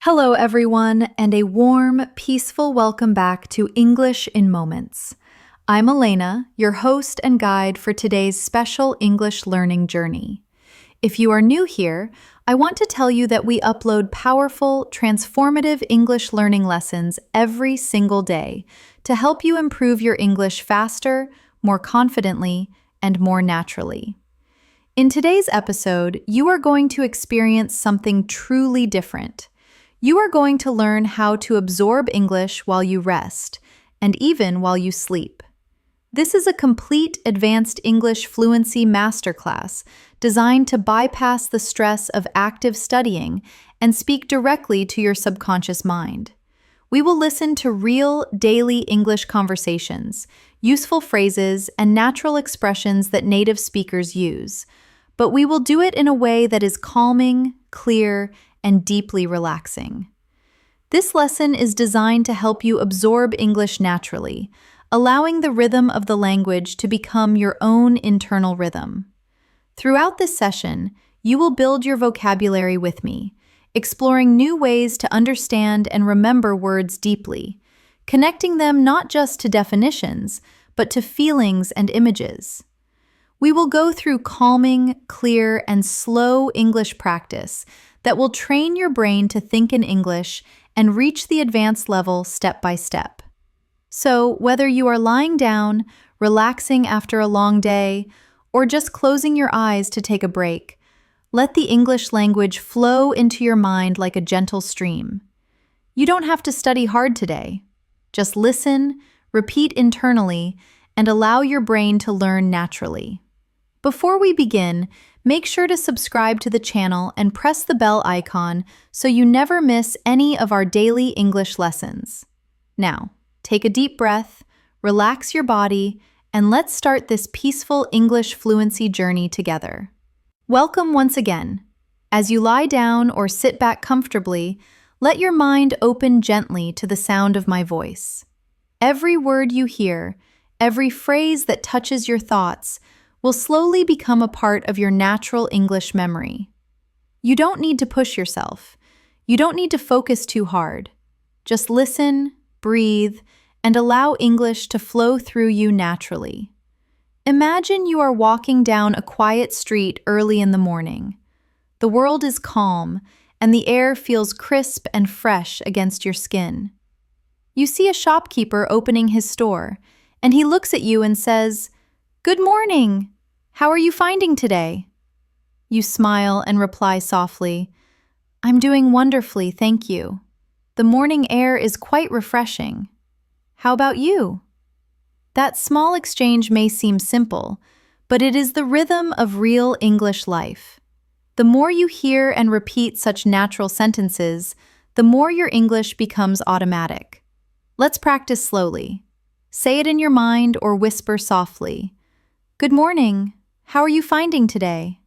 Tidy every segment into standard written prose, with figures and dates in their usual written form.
Hello, everyone, and a warm, peaceful welcome back to English in Moments. I'm Elena, your host and guide for today's special English learning journey. If you are new here, I want to tell you that we upload powerful, transformative English learning lessons every single day to help you improve your English faster, more confidently, and more naturally. In today's episode, you are going to experience something truly different. You are going to learn how to absorb English while you rest, and even while you sleep. This is a complete advanced English fluency masterclass designed to bypass the stress of active studying and speak directly to your subconscious mind. We will listen to real, daily English conversations, useful phrases, and natural expressions that native speakers use. But we will do it in a way that is calming, clear, and deeply relaxing. This lesson is designed to help you absorb English naturally, allowing the rhythm of the language to become your own internal rhythm. Throughout this session, you will build your vocabulary with me, exploring new ways to understand and remember words deeply, connecting them not just to definitions, but to feelings and images. We will go through calming, clear, and slow English practice that will train your brain to think in English and reach the advanced level step by step. So, whether you are lying down, relaxing after a long day, or just closing your eyes to take a break, let the English language flow into your mind like a gentle stream. You don't have to study hard today. Just listen, repeat internally, and allow your brain to learn naturally. Before we begin, make sure to subscribe to the channel and press the bell icon so you never miss any of our daily English lessons. Now, take a deep breath, relax your body, and let's start this peaceful English fluency journey together. Welcome once again. As you lie down or sit back comfortably, let your mind open gently to the sound of my voice. Every word you hear, every phrase that touches your thoughts, will slowly become a part of your natural English memory. You don't need to push yourself. You don't need to focus too hard. Just listen, breathe, and allow English to flow through you naturally. Imagine you are walking down a quiet street early in the morning. The world is calm, and the air feels crisp and fresh against your skin. You see a shopkeeper opening his store, and he looks at you and says, "Good morning! How are you finding today?" You smile and reply softly, "I'm doing wonderfully, thank you. The morning air is quite refreshing. How about you?" That small exchange may seem simple, but it is the rhythm of real English life. The more you hear and repeat such natural sentences, the more your English becomes automatic. Let's practice slowly. Say it in your mind or whisper softly. "Good morning. How are you finding today?"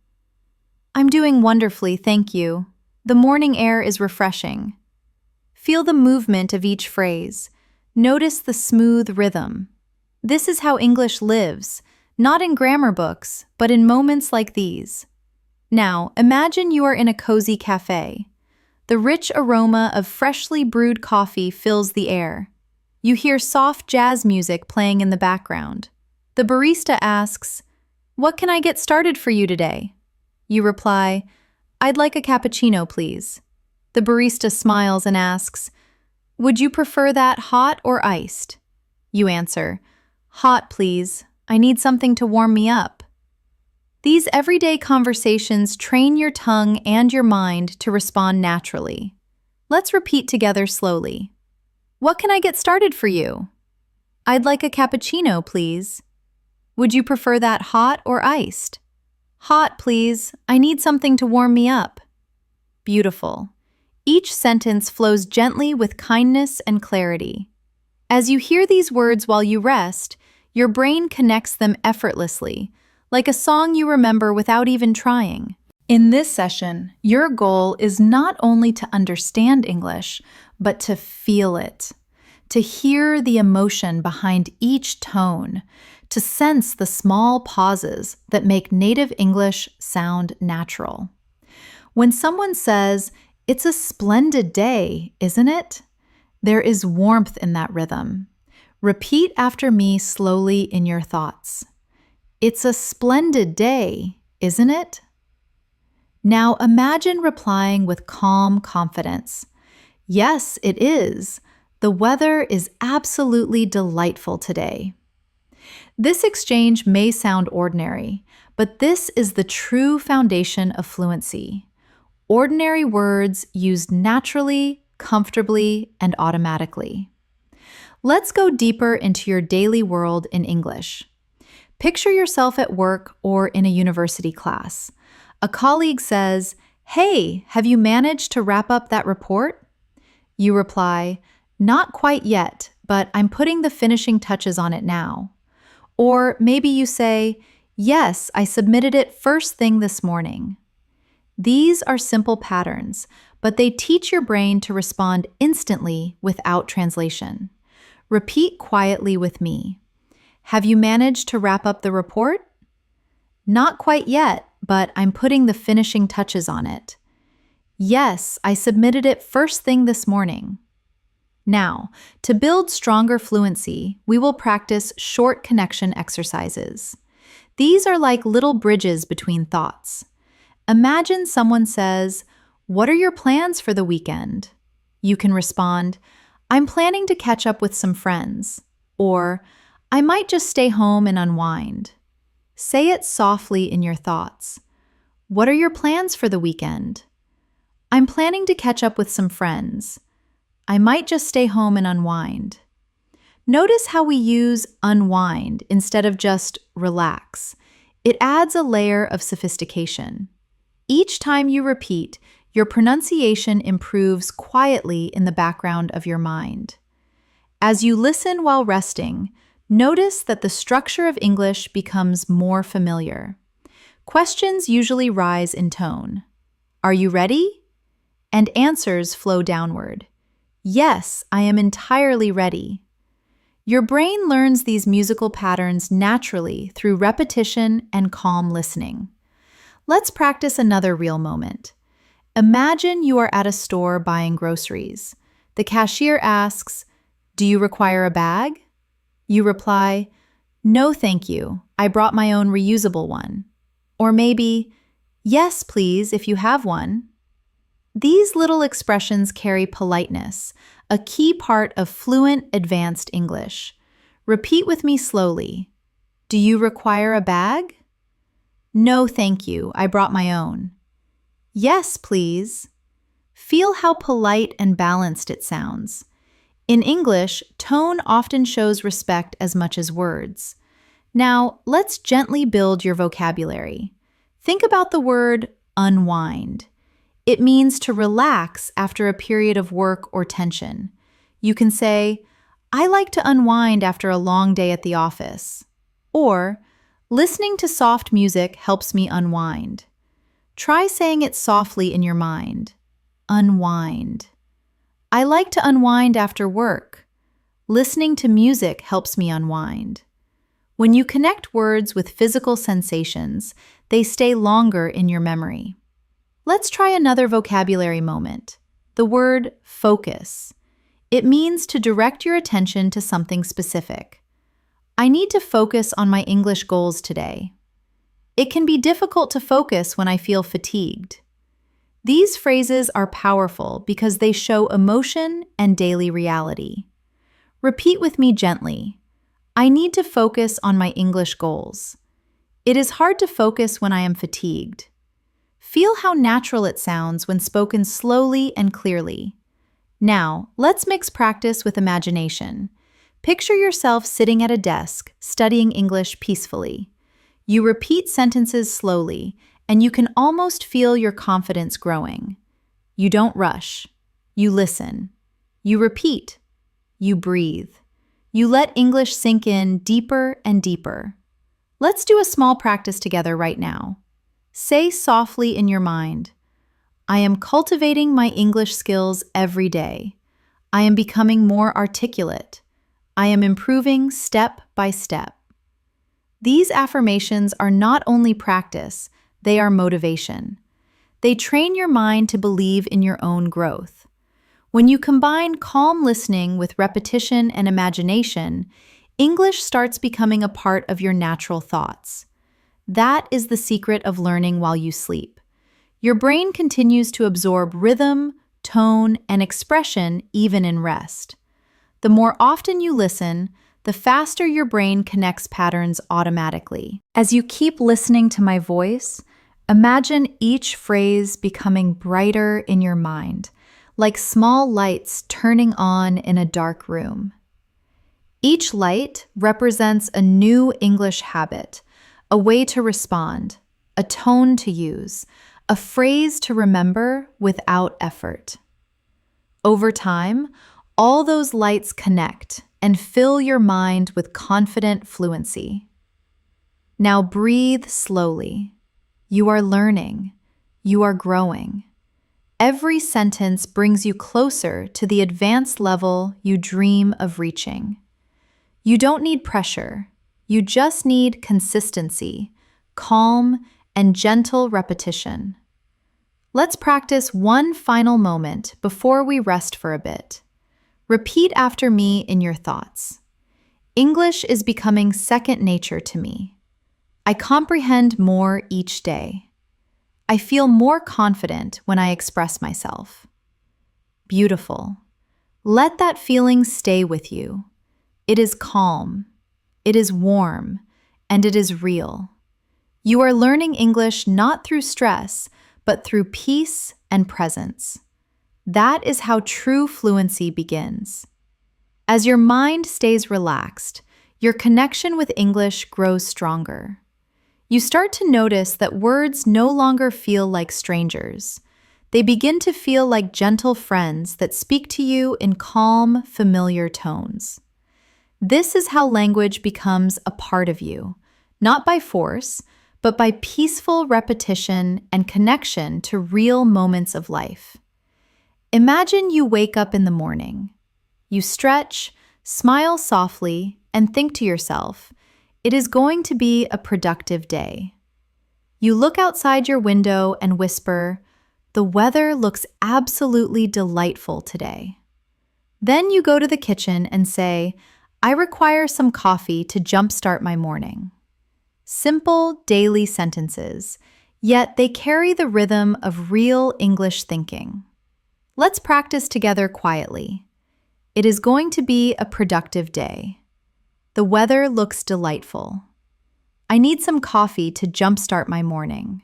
"I'm doing wonderfully, thank you. The morning air is refreshing." Feel the movement of each phrase. Notice the smooth rhythm. This is how English lives, not in grammar books, but in moments like these. Now, imagine you are in a cozy cafe. The rich aroma of freshly brewed coffee fills the air. You hear soft jazz music playing in the background. The barista asks, "What can I get started for you today?" You reply, "I'd like a cappuccino, please." The barista smiles and asks, "Would you prefer that hot or iced?" You answer, "Hot, please. I need something to warm me up." These everyday conversations train your tongue and your mind to respond naturally. Let's repeat together slowly. "What can I get started for you?" "I'd like a cappuccino, please." "Would you prefer that hot or iced?" "Hot, please. I need something to warm me up." Beautiful. Each sentence flows gently with kindness and clarity. As you hear these words while you rest, your brain connects them effortlessly, like a song you remember without even trying. In this session, your goal is not only to understand English, but to feel it, to hear the emotion behind each tone, to sense the small pauses that make native English sound natural. When someone says, It's a splendid day, isn't it? There is warmth in that rhythm. Repeat after me slowly in your thoughts. It's a splendid day, isn't it? Now imagine replying with calm confidence. Yes, it is. The weather is absolutely delightful today. This exchange may sound ordinary, but this is the true foundation of fluency. Ordinary words used naturally, comfortably, and automatically. Let's go deeper into your daily world in English. Picture yourself at work or in a university class. A colleague says, "Hey, have you managed to wrap up that report?" You reply, "Not quite yet, but I'm putting the finishing touches on it now." Or maybe you say, "Yes, I submitted it first thing this morning." These are simple patterns, but they teach your brain to respond instantly without translation. Repeat quietly with me. Have you managed to wrap up the report? Not quite yet, but I'm putting the finishing touches on it. Yes, I submitted it first thing this morning. Now, to build stronger fluency, we will practice short connection exercises. These are like little bridges between thoughts. Imagine someone says, "What are your plans for the weekend?" You can respond, "I'm planning to catch up with some friends," or "I might just stay home and unwind." Say it softly in your thoughts. What are your plans for the weekend? I'm planning to catch up with some friends. I might just stay home and unwind. Notice how we use unwind instead of just relax. It adds a layer of sophistication. Each time you repeat, your pronunciation improves quietly in the background of your mind. As you listen while resting, notice that the structure of English becomes more familiar. Questions usually rise in tone. Are you ready? And answers flow downward. Yes, I am entirely ready. Your brain learns these musical patterns naturally through repetition and calm listening. Let's practice another real moment. Imagine you are at a store buying groceries. The cashier asks, "Do you require a bag?" You reply, "No, thank you. I brought my own reusable one." Or maybe, "Yes, please, if you have one." These little expressions carry politeness, a key part of fluent advanced English. Repeat with me slowly. Do you require a bag? No, thank you. I brought my own. Yes, please. Feel how polite and balanced it sounds. In English, tone often shows respect as much as words. Now, let's gently build your vocabulary. Think about the word unwind. It means to relax after a period of work or tension. You can say, "I like to unwind after a long day at the office." Or, "Listening to soft music helps me unwind." Try saying it softly in your mind. Unwind. I like to unwind after work. Listening to music helps me unwind. When you connect words with physical sensations, they stay longer in your memory. Let's try another vocabulary moment. The word focus. It means to direct your attention to something specific. I need to focus on my English goals today. It can be difficult to focus when I feel fatigued. These phrases are powerful because they show emotion and daily reality. Repeat with me gently. I need to focus on my English goals. It is hard to focus when I am fatigued. Feel how natural it sounds when spoken slowly and clearly. Now, let's mix practice with imagination. Picture yourself sitting at a desk, studying English peacefully. You repeat sentences slowly, and you can almost feel your confidence growing. You don't rush. You listen. You repeat. You breathe. You let English sink in deeper and deeper. Let's do a small practice together right now. Say softly in your mind, "I am cultivating my English skills every day. I am becoming more articulate. I am improving step by step." These affirmations are not only practice, they are motivation. They train your mind to believe in your own growth. When you combine calm listening with repetition and imagination, English starts becoming a part of your natural thoughts. That is the secret of learning while you sleep. Your brain continues to absorb rhythm, tone, and expression even in rest. The more often you listen, the faster your brain connects patterns automatically. As you keep listening to my voice, imagine each phrase becoming brighter in your mind, like small lights turning on in a dark room. Each light represents a new English habit, a way to respond, a tone to use, a phrase to remember without effort. Over time, all those lights connect and fill your mind with confident fluency. Now breathe slowly. You are learning. You are growing. Every sentence brings you closer to the advanced level you dream of reaching. You don't need pressure. You just need consistency, calm, and gentle repetition. Let's practice one final moment before we rest for a bit. Repeat after me in your thoughts. English is becoming second nature to me. I comprehend more each day. I feel more confident when I express myself. Beautiful. Let that feeling stay with you. It is calm, it is warm, and it is real. You are learning English not through stress, but through peace and presence. That is how true fluency begins. As your mind stays relaxed, your connection with English grows stronger. You start to notice that words no longer feel like strangers. They begin to feel like gentle friends that speak to you in calm, familiar tones. This is how language becomes a part of you, not by force, but by peaceful repetition and connection to real moments of life. Imagine you wake up in the morning. You stretch, smile softly, and think to yourself, it is going to be a productive day. You look outside your window and whisper, the weather looks absolutely delightful today. Then you go to the kitchen and say, I require some coffee to jumpstart my morning. Simple daily sentences, yet they carry the rhythm of real English thinking. Let's practice together quietly. It is going to be a productive day. The weather looks delightful. I need some coffee to jumpstart my morning.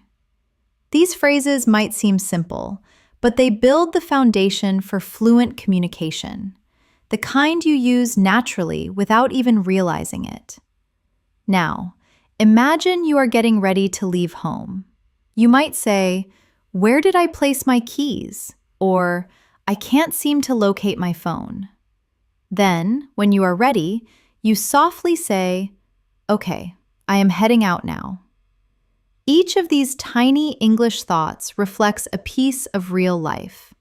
These phrases might seem simple, but they build the foundation for fluent communication, the kind you use naturally without even realizing it. Now, imagine you are getting ready to leave home. You might say, where did I place my keys? Or, I can't seem to locate my phone. Then, when you are ready, you softly say, okay, I am heading out now. Each of these tiny English thoughts reflects a piece of real life.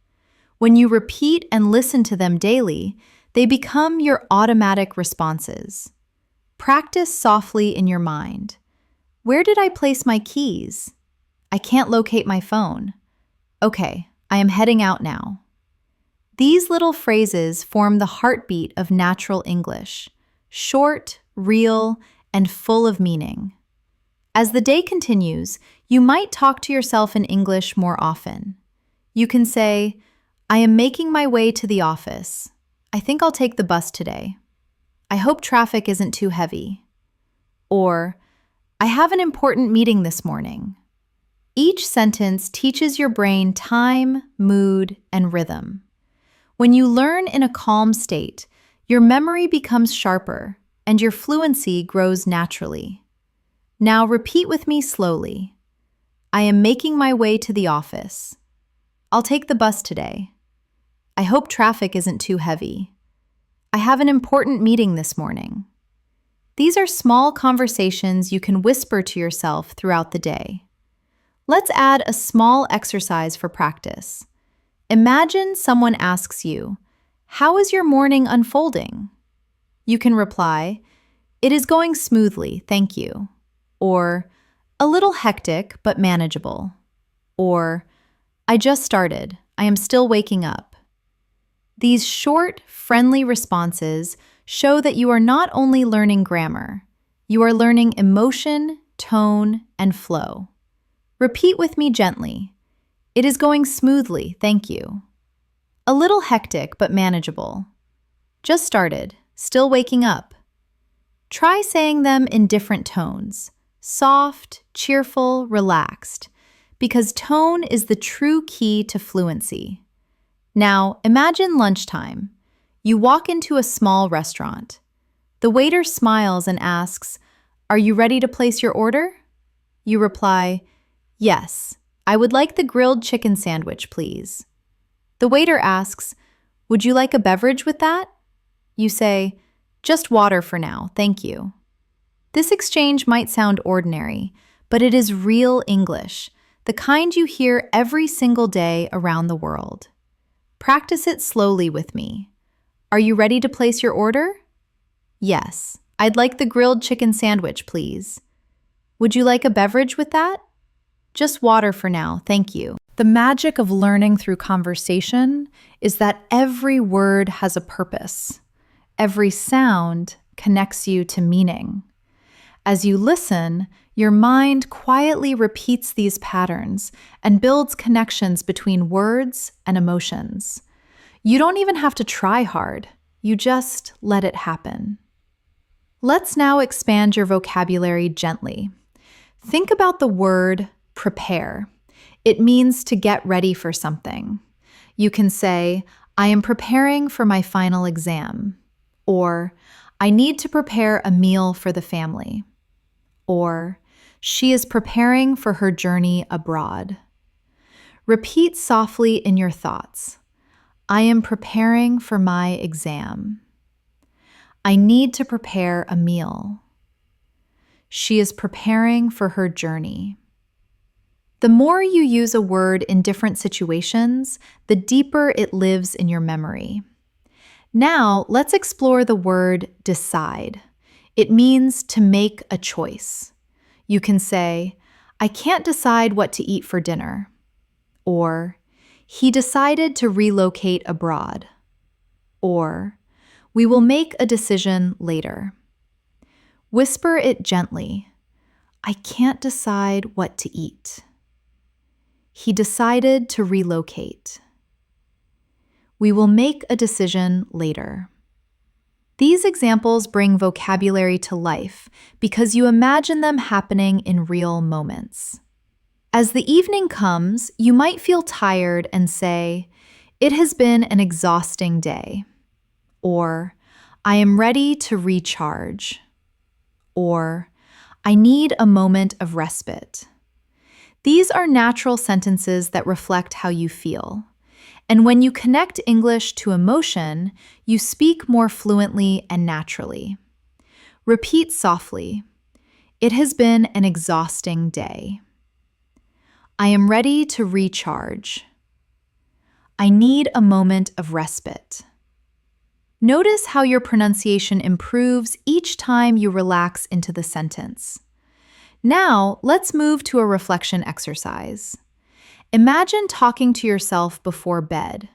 When you repeat and listen to them daily, they become your automatic responses. Practice softly in your mind. Where did I place my keys? I can't locate my phone. Okay, I am heading out now. These little phrases form the heartbeat of natural English, short, real, and full of meaning. As the day continues, you might talk to yourself in English more often. You can say, I am making my way to the office. I think I'll take the bus today. I hope traffic isn't too heavy. Or, I have an important meeting this morning. Each sentence teaches your brain time, mood, and rhythm. When you learn in a calm state, your memory becomes sharper and your fluency grows naturally. Now repeat with me slowly. I am making my way to the office. I'll take the bus today. I hope traffic isn't too heavy. I have an important meeting this morning. These are small conversations you can whisper to yourself throughout the day. Let's add a small exercise for practice. Imagine someone asks you, how is your morning unfolding? You can reply, it is going smoothly, thank you. Or, a little hectic but manageable. Or, I just started. I am still waking up. These short, friendly responses show that you are not only learning grammar, you are learning emotion, tone, and flow. Repeat with me gently. It is going smoothly, thank you. A little hectic, but manageable. Just started, still waking up. Try saying them in different tones, soft, cheerful, relaxed, because tone is the true key to fluency. Now, imagine lunchtime. You walk into a small restaurant. The waiter smiles and asks, "Are you ready to place your order?" You reply, "Yes, I would like the grilled chicken sandwich, please." The waiter asks, "Would you like a beverage with that?" You say, "Just water for now, thank you." This exchange might sound ordinary, but it is real English, the kind you hear every single day around the world. Practice it slowly with me. Are you ready to place your order? Yes, I'd like the grilled chicken sandwich, please. Would you like a beverage with that? Just water for now, thank you. The magic of learning through conversation is that every word has a purpose. Every sound connects you to meaning. As you listen, your mind quietly repeats these patterns and builds connections between words and emotions. You don't even have to try hard. You just let it happen. Let's now expand your vocabulary gently. Think about the word prepare. It means to get ready for something. You can say, "I am preparing for my final exam," or "I need to prepare a meal for the family," or "She is preparing for her journey abroad." Repeat softly in your thoughts, "I am preparing for my exam." "I need to prepare a meal." "She is preparing for her journey." The more you use a word in different situations, the deeper it lives in your memory. Now, let's explore the word decide. It means to make a choice. You can say, "I can't decide what to eat for dinner," or "He decided to relocate abroad," or "We will make a decision later." Whisper it gently, "I can't decide what to eat." "He decided to relocate." "We will make a decision later." These examples bring vocabulary to life because you imagine them happening in real moments. As the evening comes, you might feel tired and say, "It has been an exhausting day," or "I am ready to recharge," or "I need a moment of respite." These are natural sentences that reflect how you feel. And when you connect English to emotion, you speak more fluently and naturally. Repeat softly, "It has been an exhausting day." "I am ready to recharge." "I need a moment of respite." Notice how your pronunciation improves each time you relax into the sentence. Now, let's move to a reflection exercise. Imagine talking to yourself before bed.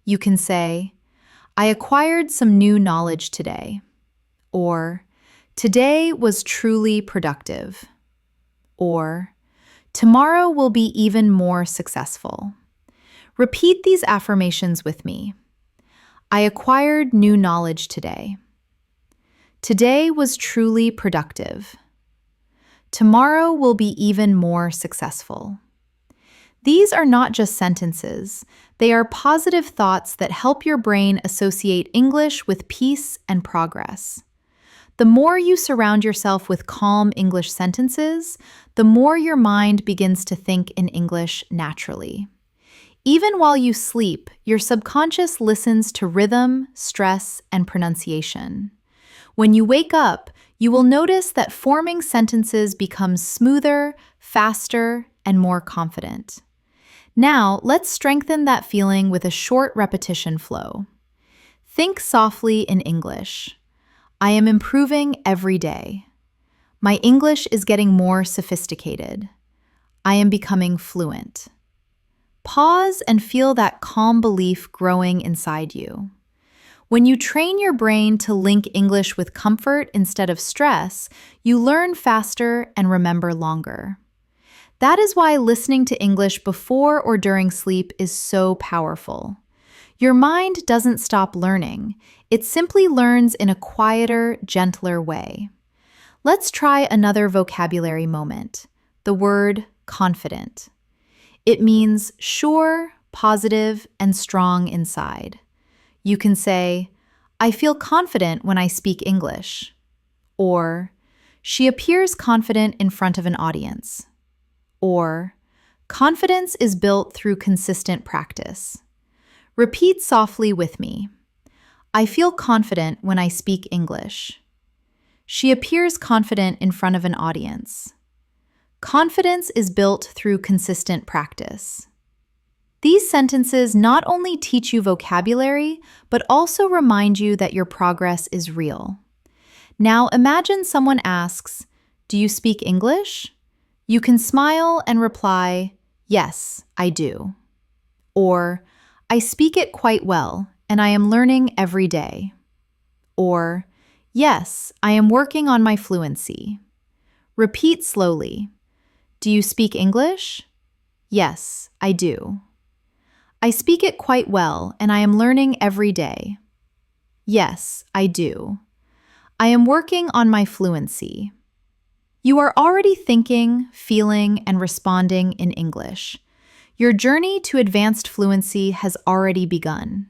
You can say, "I acquired some new knowledge today," or "Today was truly productive," or "Tomorrow will be even more successful." Repeat these affirmations with me. I acquired new knowledge today. Today was truly productive. Tomorrow will be even more successful. These are not just sentences. They are positive thoughts that help your brain associate English with peace and progress. The more you surround yourself with calm English sentences, the more your mind begins to think in English naturally. Even while you sleep, your subconscious listens to rhythm, stress, and pronunciation. When you wake up, you will notice that forming sentences becomes smoother, faster, and more confident. Now, let's strengthen that feeling with a short repetition flow. Think softly in English. I am improving every day. My English is getting more sophisticated. I am becoming fluent. Pause and feel that calm belief growing inside you. When you train your brain to link English with comfort instead of stress, you learn faster and remember longer. That is why listening to English before or during sleep is so powerful. Your mind doesn't stop learning. It simply learns in a quieter, gentler way. Let's try another vocabulary moment, the word confident. It means sure, positive, and strong inside. You can say, I feel confident when I speak English. Or, she appears confident in front of an audience. Or, confidence is built through consistent practice. Repeat softly with me. I feel confident when I speak English. She appears confident in front of an audience. Confidence is built through consistent practice. These sentences not only teach you vocabulary, but also remind you that your progress is real. Now imagine someone asks, do you speak English? You can smile and reply, yes, I do. Or, I speak it quite well, and I am learning every day. Or, yes, I am working on my fluency. Repeat slowly. Do you speak English? Yes, I do. I speak it quite well, and I am learning every day. Yes, I do. I am working on my fluency. You are already thinking, feeling, and responding in English. Your journey to advanced fluency has already begun.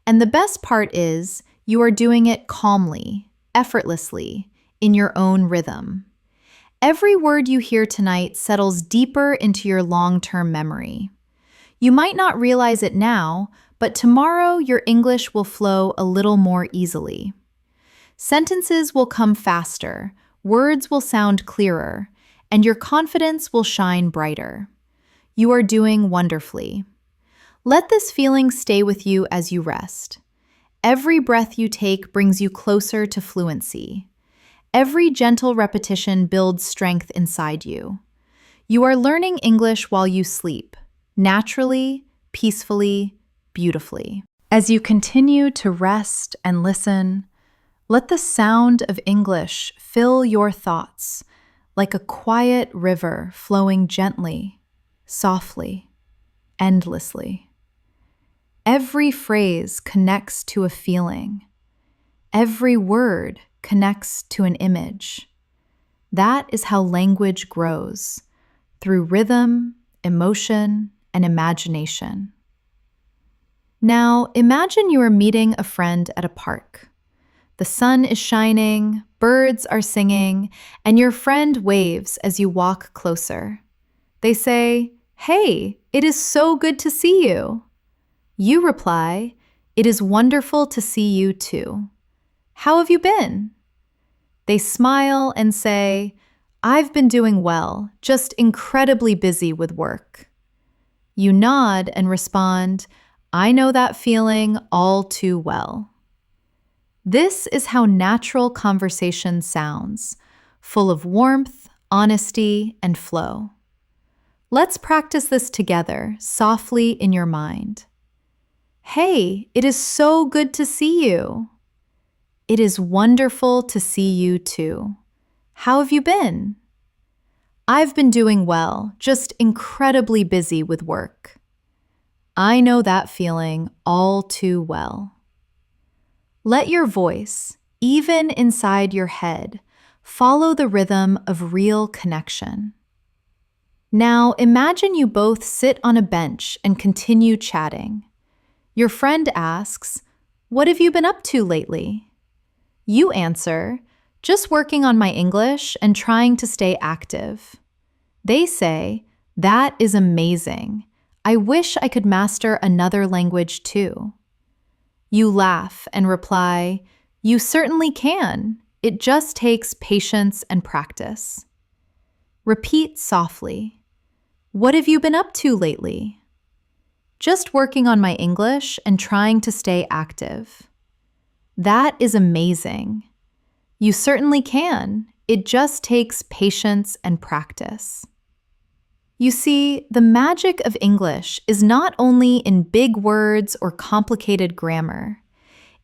And the best part is, you are doing it calmly, effortlessly, in your own rhythm. Every word you hear tonight settles deeper into your long-term memory. You might not realize it now, but tomorrow your English will flow a little more easily. Sentences will come faster, words will sound clearer, and your confidence will shine brighter. You are doing wonderfully. Let this feeling stay with you as you rest. Every breath you take brings you closer to fluency. Every gentle repetition builds strength inside you. You are learning English while you sleep, naturally, peacefully, beautifully. As you continue to rest and listen, let the sound of English fill your thoughts like a quiet river flowing gently, softly, endlessly. Every phrase connects to a feeling. Every word connects to an image. That is how language grows, through rhythm, emotion, and imagination. Now, imagine you are meeting a friend at a park. The sun is shining, birds are singing, and your friend waves as you walk closer. They say, "Hey, it is so good to see you." You reply, "It is wonderful to see you too. How have you been?" They smile and say, "I've been doing well, just incredibly busy with work." You nod and respond, "I know that feeling all too well." This is how natural conversation sounds, full of warmth, honesty, and flow. Let's practice this together, softly in your mind. Hey, it is so good to see you. It is wonderful to see you too. How have you been? I've been doing well, just incredibly busy with work. I know that feeling all too well. Let your voice, even inside your head, follow the rhythm of real connection. Now imagine you both sit on a bench and continue chatting. Your friend asks, "What have you been up to lately?" You answer, "Just working on my English and trying to stay active." They say, "That is amazing. I wish I could master another language too." You laugh and reply, "You certainly can. It just takes patience and practice." Repeat softly, "What have you been up to lately?" "Just working on my English and trying to stay active." "That is amazing. You certainly can. It just takes patience and practice." You see, the magic of English is not only in big words or complicated grammar.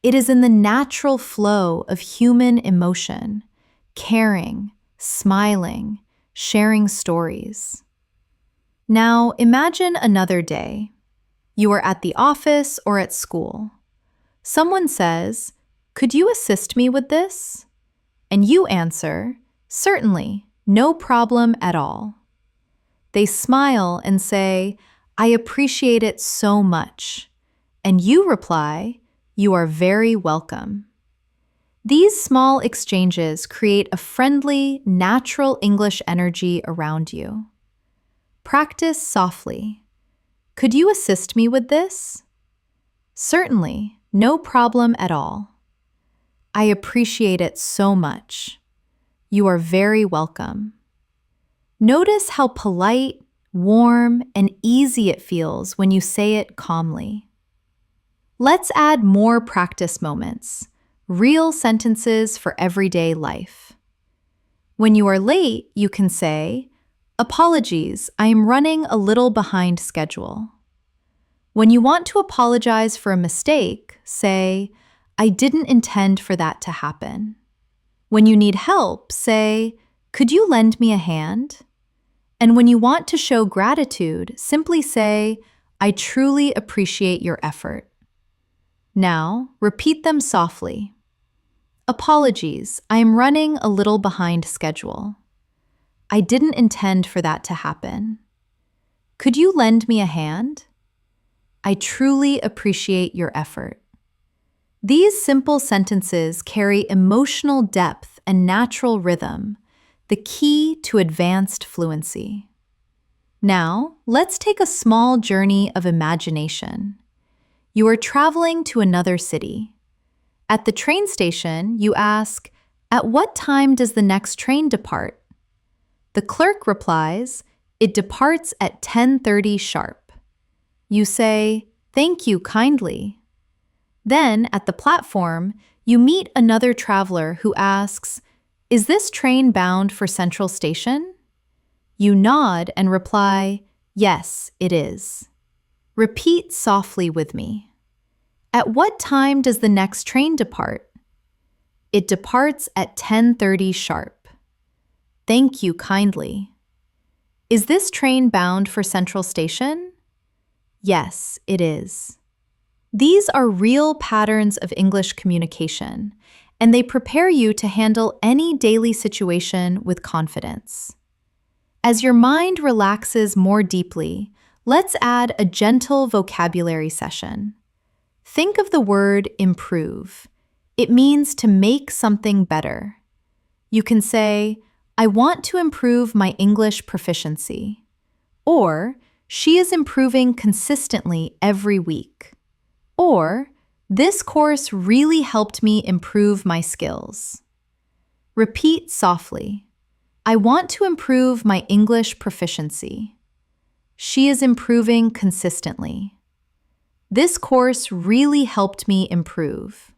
It is in the natural flow of human emotion, caring, smiling, sharing stories. Now, imagine another day. You are at the office or at school. Someone says, "Could you assist me with this?" And you answer, "Certainly, no problem at all." They smile and say, "I appreciate it so much." And you reply, "You are very welcome." These small exchanges create a friendly, natural English energy around you. Practice softly. "Could you assist me with this?" "Certainly, no problem at all." "I appreciate it so much." "You are very welcome." Notice how polite, warm, and easy it feels when you say it calmly. Let's add more practice moments, real sentences for everyday life. When you are late, you can say, "Apologies, I am running a little behind schedule." When you want to apologize for a mistake, say, "I didn't intend for that to happen." When you need help, say, "Could you lend me a hand?" And when you want to show gratitude, simply say, "I truly appreciate your effort." Now, repeat them softly. Apologies, I am running a little behind schedule. I didn't intend for that to happen. Could you lend me a hand? I truly appreciate your effort. These simple sentences carry emotional depth and natural rhythm, the key to advanced fluency. Now, let's take a small journey of imagination. You are traveling to another city. At the train station, you ask, "At what time does the next train depart?" The clerk replies, "It departs at 10:30 sharp." You say, "Thank you kindly." Then, at the platform, you meet another traveler who asks, "Is this train bound for Central Station?" You nod and reply, "Yes, it is." Repeat softly with me. At what time does the next train depart? It departs at 10:30 sharp. Thank you kindly. Is this train bound for Central Station? Yes, it is. These are real patterns of English communication, and they prepare you to handle any daily situation with confidence. As your mind relaxes more deeply, let's add a gentle vocabulary session. Think of the word improve. It means to make something better. You can say, "I want to improve my English proficiency," or "She is improving consistently every week," or "This course really helped me improve my skills." Repeat softly. I want to improve my English proficiency. She is improving consistently. This course really helped me improve.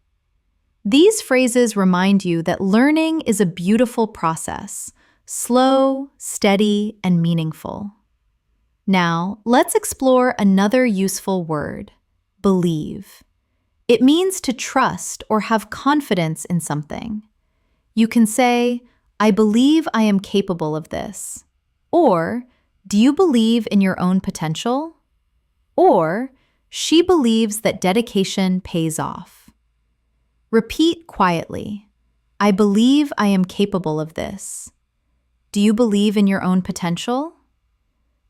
These phrases remind you that learning is a beautiful process, slow, steady, and meaningful. Now, let's explore another useful word, believe. It means to trust or have confidence in something. You can say, "I believe I am capable of this." Or, "Do you believe in your own potential?" Or, "She believes that dedication pays off." Repeat quietly, "I believe I am capable of this." "Do you believe in your own potential?"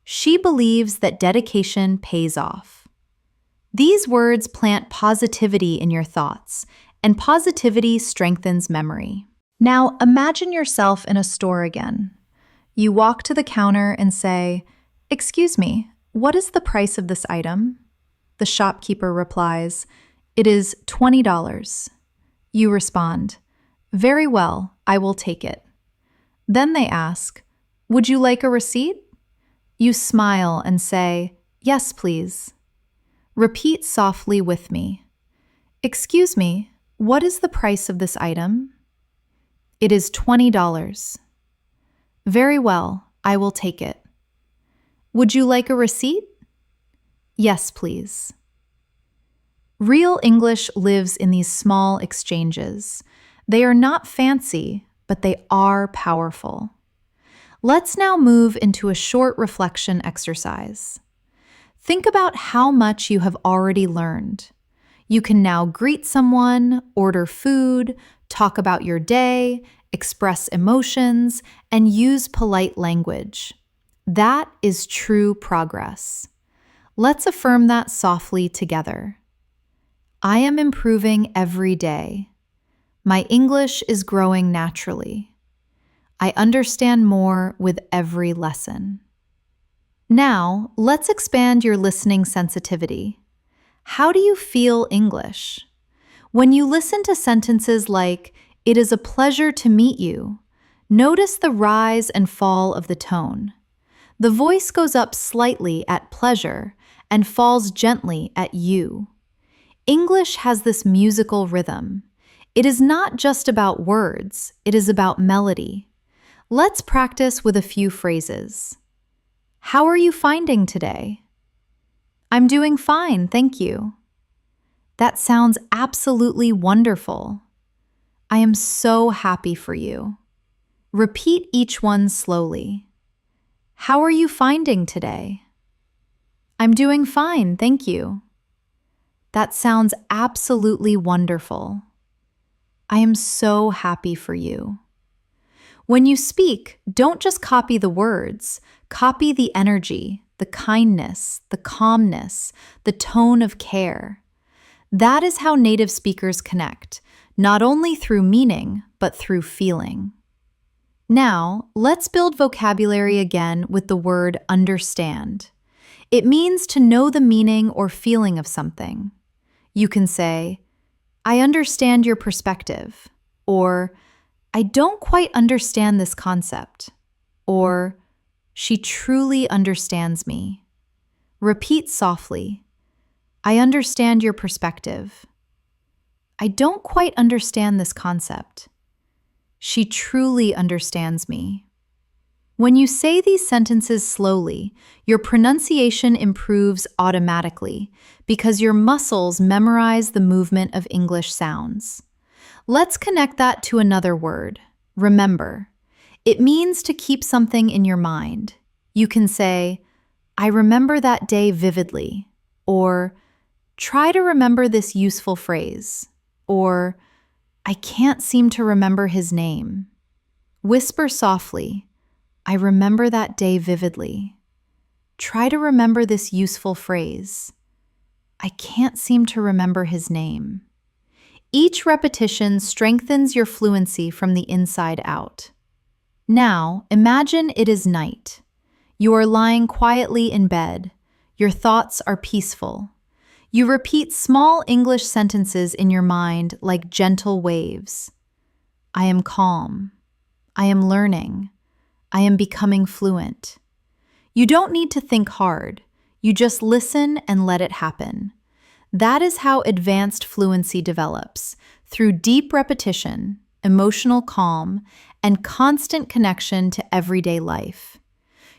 "She believes that dedication pays off." These words plant positivity in your thoughts, and positivity strengthens memory. Now, imagine yourself in a store again. You walk to the counter and say, "Excuse me, what is the price of this item?" The shopkeeper replies, "It is $20. You respond, "Very well, I will take it." Then they ask, "Would you like a receipt?" You smile and say, "Yes, please." Repeat softly with me. "Excuse me, what is the price of this item?" "It is $20. Very well, I will take it." Would you like a receipt? Yes, please. Real English lives in these small exchanges. They are not fancy, but they are powerful. Let's now move into a short reflection exercise. Think about how much you have already learned. You can now greet someone, order food, talk about your day, express emotions, and use polite language. That is true progress. Let's affirm that softly together. I am improving every day. My English is growing naturally. I understand more with every lesson. Now, let's expand your listening sensitivity. How do you feel English? When you listen to sentences like, "It is a pleasure to meet you," notice the rise and fall of the tone. The voice goes up slightly at pleasure and falls gently at you. English has this musical rhythm. It is not just about words, it is about melody. Let's practice with a few phrases. How are you finding today? I'm doing fine, thank you. That sounds absolutely wonderful. I am so happy for you. Repeat each one slowly. How are you finding today? I'm doing fine, thank you. That sounds absolutely wonderful. I am so happy for you. When you speak, don't just copy the words, copy the energy, the kindness, the calmness, the tone of care. That is how native speakers connect, not only through meaning, but through feeling. Now, let's build vocabulary again with the word understand. It means to know the meaning or feeling of something. You can say, I understand your perspective, or I don't quite understand this concept, or she truly understands me. Repeat softly. I understand your perspective. I don't quite understand this concept. She truly understands me. When you say these sentences slowly, your pronunciation improves automatically because your muscles memorize the movement of English sounds. Let's connect that to another word, remember. It means to keep something in your mind. You can say, I remember that day vividly, or try to remember this useful phrase, or I can't seem to remember his name. Whisper softly, I remember that day vividly. Try to remember this useful phrase. I can't seem to remember his name. Each repetition strengthens your fluency from the inside out. Now, imagine it is night. You are lying quietly in bed. Your thoughts are peaceful. You repeat small English sentences in your mind like gentle waves. I am calm. I am learning. I am becoming fluent. You don't need to think hard. You just listen and let it happen. That is how advanced fluency develops, through deep repetition, emotional calm, and constant connection to everyday life.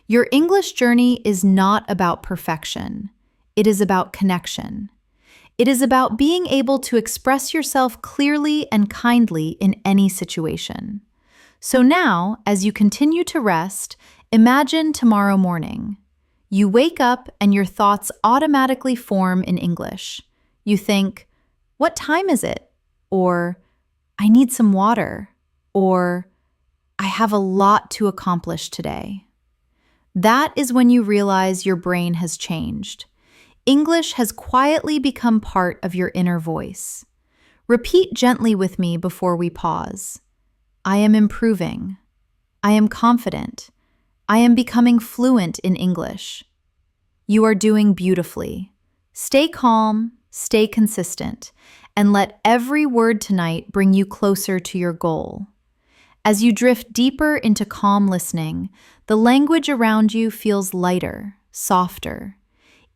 Your English journey is not about perfection. It is about connection. It is about being able to express yourself clearly and kindly in any situation. So now, as you continue to rest, imagine tomorrow morning. You wake up and your thoughts automatically form in English. You think, what time is it? Or, I need some water. Or, I have a lot to accomplish today. That is when you realize your brain has changed. English has quietly become part of your inner voice. Repeat gently with me before we pause. I am improving. I am confident. I am becoming fluent in English. You are doing beautifully. Stay calm, stay consistent, and let every word tonight bring you closer to your goal. As you drift deeper into calm listening, the language around you feels lighter, softer.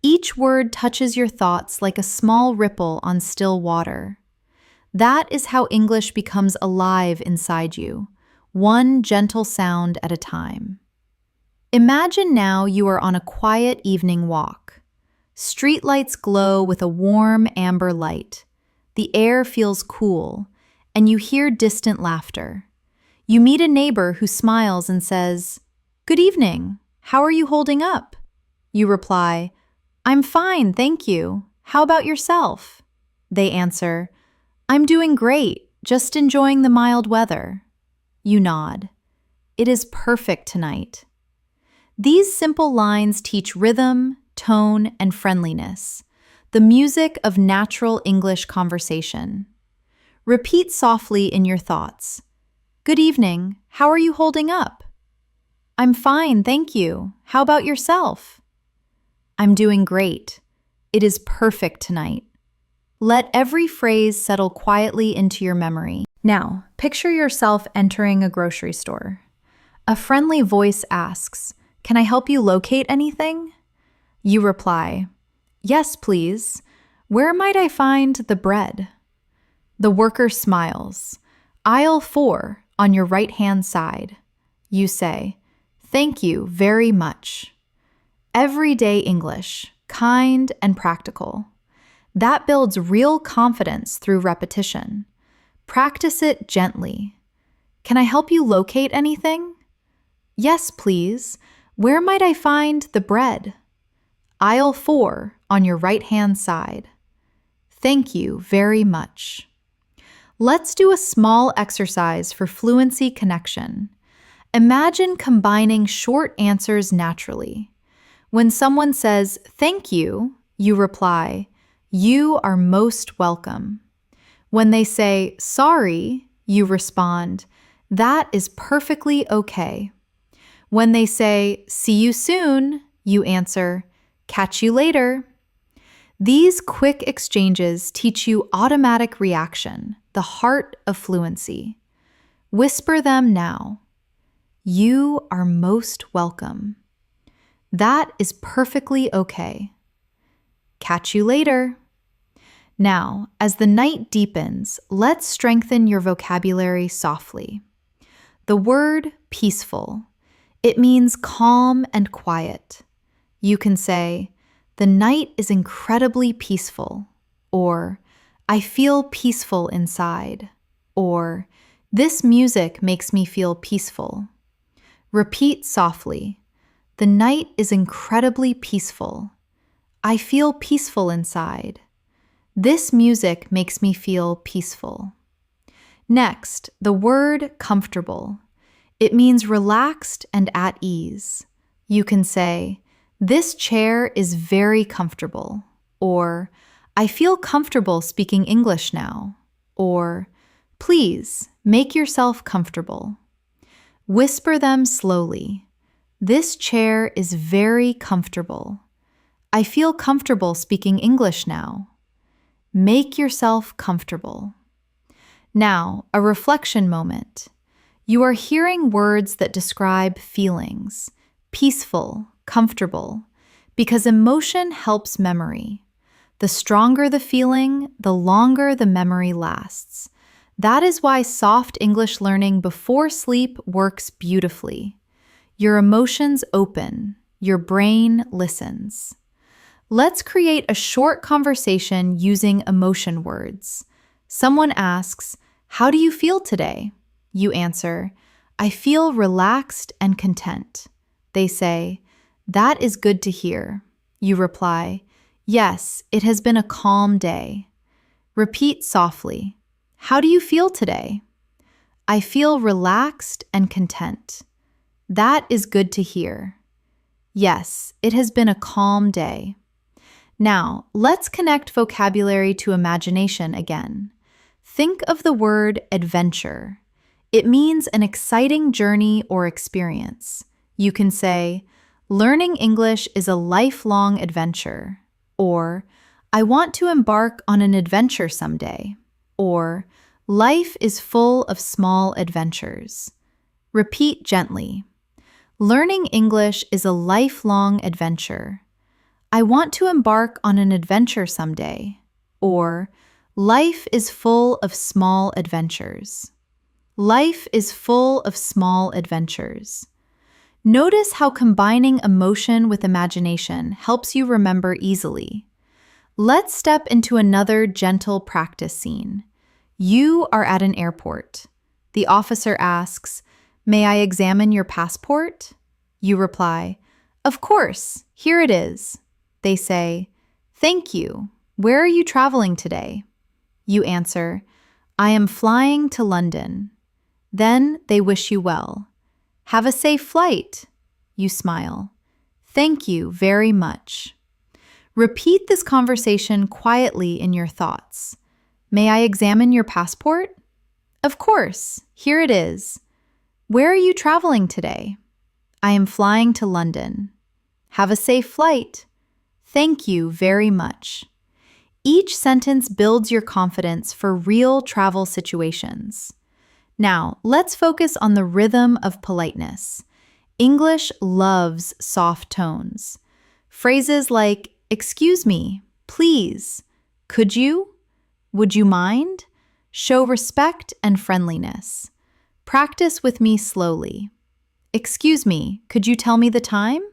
Each word touches your thoughts like a small ripple on still water. That is how English becomes alive inside you, one gentle sound at a time. Imagine now you are on a quiet evening walk. Streetlights glow with a warm amber light. The air feels cool, and you hear distant laughter. You meet a neighbor who smiles and says, "Good evening. How are you holding up?" You reply, "I'm fine, thank you. How about yourself?" They answer, "I'm doing great, just enjoying the mild weather." You nod. It is perfect tonight. These simple lines teach rhythm, tone, and friendliness, the music of natural English conversation. Repeat softly in your thoughts. "Good evening. How are you holding up?" "I'm fine, thank you. How about yourself?" "I'm doing great. It is perfect tonight." Let every phrase settle quietly into your memory. Now, picture yourself entering a grocery store. A friendly voice asks, "Can I help you locate anything?" You reply, "Yes, please. Where might I find the bread?" The worker smiles. "Aisle 4, on your right-hand side." You say, "Thank you very much." Everyday English, kind and practical. That builds real confidence through repetition. Practice it gently. "Can I help you locate anything?" "Yes, please. Where might I find the bread?" "Aisle 4, on your right-hand side." Thank you very much. Let's do a small exercise for fluency connection. Imagine combining short answers naturally. When someone says, "Thank you," you reply, "You are most welcome." When they say, "Sorry," you respond, "That is perfectly okay." When they say, "See you soon," you answer, "Catch you later." These quick exchanges teach you automatic reaction, the heart of fluency. Whisper them now. "You are most welcome." "That is perfectly okay." "Catch you later." Now, as the night deepens, let's strengthen your vocabulary softly. The word peaceful. It means calm and quiet. You can say, "The night is incredibly peaceful," or "I feel peaceful inside," or "This music makes me feel peaceful." Repeat softly, "The night is incredibly peaceful. I feel peaceful inside. This music makes me feel peaceful." Next, the word comfortable. It means relaxed and at ease. You can say, "This chair is very comfortable," or "I feel comfortable speaking English now," or "Please make yourself comfortable." Whisper them slowly. "This chair is very comfortable. I feel comfortable speaking English now." Make yourself comfortable. Now, a reflection moment. You are hearing words that describe feelings, peaceful, comfortable, because emotion helps memory. The stronger the feeling, the longer the memory lasts. That is why soft English learning before sleep works beautifully. Your emotions open, your brain listens. Let's create a short conversation using emotion words. Someone asks, "How do you feel today?" You answer, "I feel relaxed and content." They say, "That is good to hear." You reply, "Yes, it has been a calm day." Repeat softly, "How do you feel today?" "I feel relaxed and content." That is good to hear. Yes, it has been a calm day. Now, let's connect vocabulary to imagination again. Think of the word adventure. It means an exciting journey or experience. You can say, "Learning English is a lifelong adventure," or "I want to embark on an adventure someday," or "Life is full of small adventures." Repeat gently. Learning English is a lifelong adventure. "I want to embark on an adventure someday," or "Life is full of small adventures." Life is full of small adventures. Notice how combining emotion with imagination helps you remember easily. Let's step into another gentle practice scene. You are at an airport. The officer asks, "May I examine your passport?" You reply, "Of course, here it is." They say, "Thank you. Where are you traveling today?" You answer, "I am flying to London." Then they wish you well. "Have a safe flight." You smile. "Thank you very much." Repeat this conversation quietly in your thoughts. "May I examine your passport?" "Of course, here it is." "Where are you traveling today?" "I am flying to London." "Have a safe flight." "Thank you very much." Each sentence builds your confidence for real travel situations. Now, let's focus on the rhythm of politeness. English loves soft tones. Phrases like, "Excuse me," "Please," "Could you," "Would you mind?" show respect and friendliness. Practice with me slowly. "Excuse me, could you tell me the time?"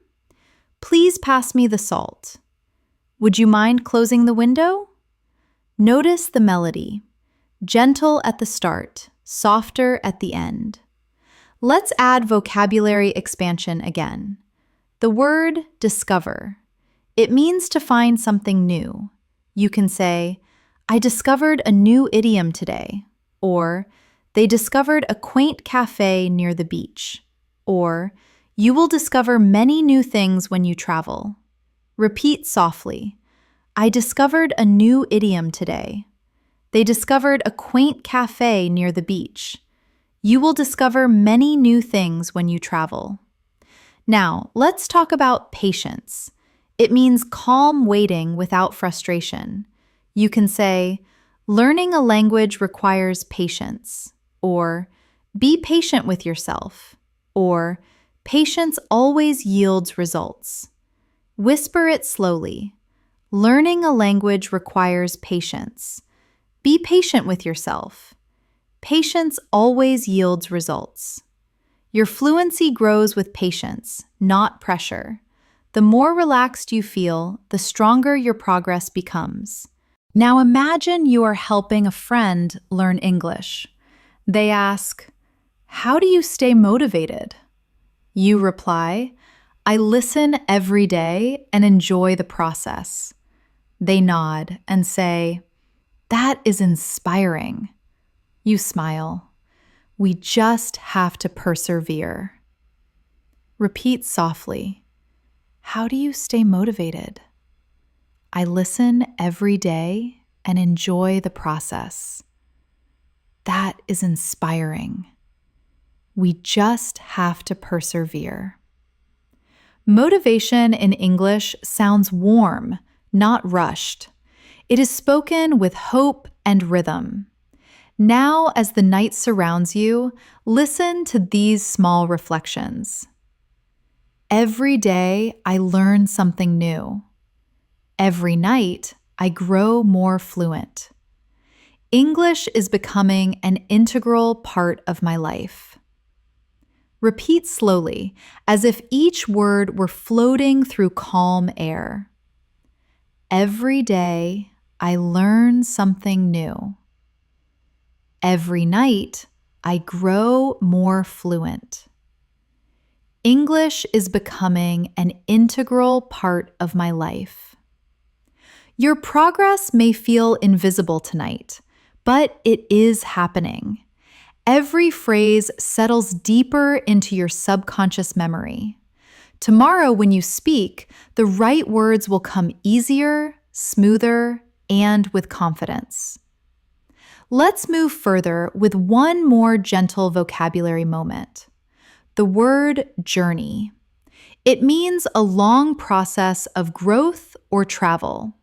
"Please pass me the salt." "Would you mind closing the window?" Notice the melody. Gentle at the start, softer at the end. Let's add vocabulary expansion again. The word discover. It means to find something new. You can say, "I discovered a new idiom today," or "They discovered a quaint cafe near the beach," or "You will discover many new things when you travel." Repeat softly. "I discovered a new idiom today." "They discovered a quaint cafe near the beach." You will discover many new things when you travel. Now, let's talk about patience. It means calm waiting without frustration. You can say, "Learning a language requires patience," or "Be patient with yourself," or "Patience always yields results." Whisper it slowly. Learning a language requires patience. Be patient with yourself. Patience always yields results. Your fluency grows with patience, not pressure. The more relaxed you feel, the stronger your progress becomes. Now imagine you are helping a friend learn English. They ask, "How do you stay motivated?" You reply, "I listen every day and enjoy the process." They nod and say, "That is inspiring." You smile. "We just have to persevere." Repeat softly. How do you stay motivated? I listen every day and enjoy the process. That is inspiring. We just have to persevere. Motivation in English sounds warm, not rushed. It is spoken with hope and rhythm. Now, as the night surrounds you, listen to these small reflections. Every day, I learn something new. Every night, I grow more fluent. English is becoming an integral part of my life. Repeat slowly, as if each word were floating through calm air. Every day, I learn something new. Every night, I grow more fluent. English is becoming an integral part of my life. Your progress may feel invisible tonight, but it is happening. Every phrase settles deeper into your subconscious memory. Tomorrow, when you speak, the right words will come easier, smoother, and with confidence. Let's move further with one more gentle vocabulary moment. The word journey. It means a long process of growth or travel.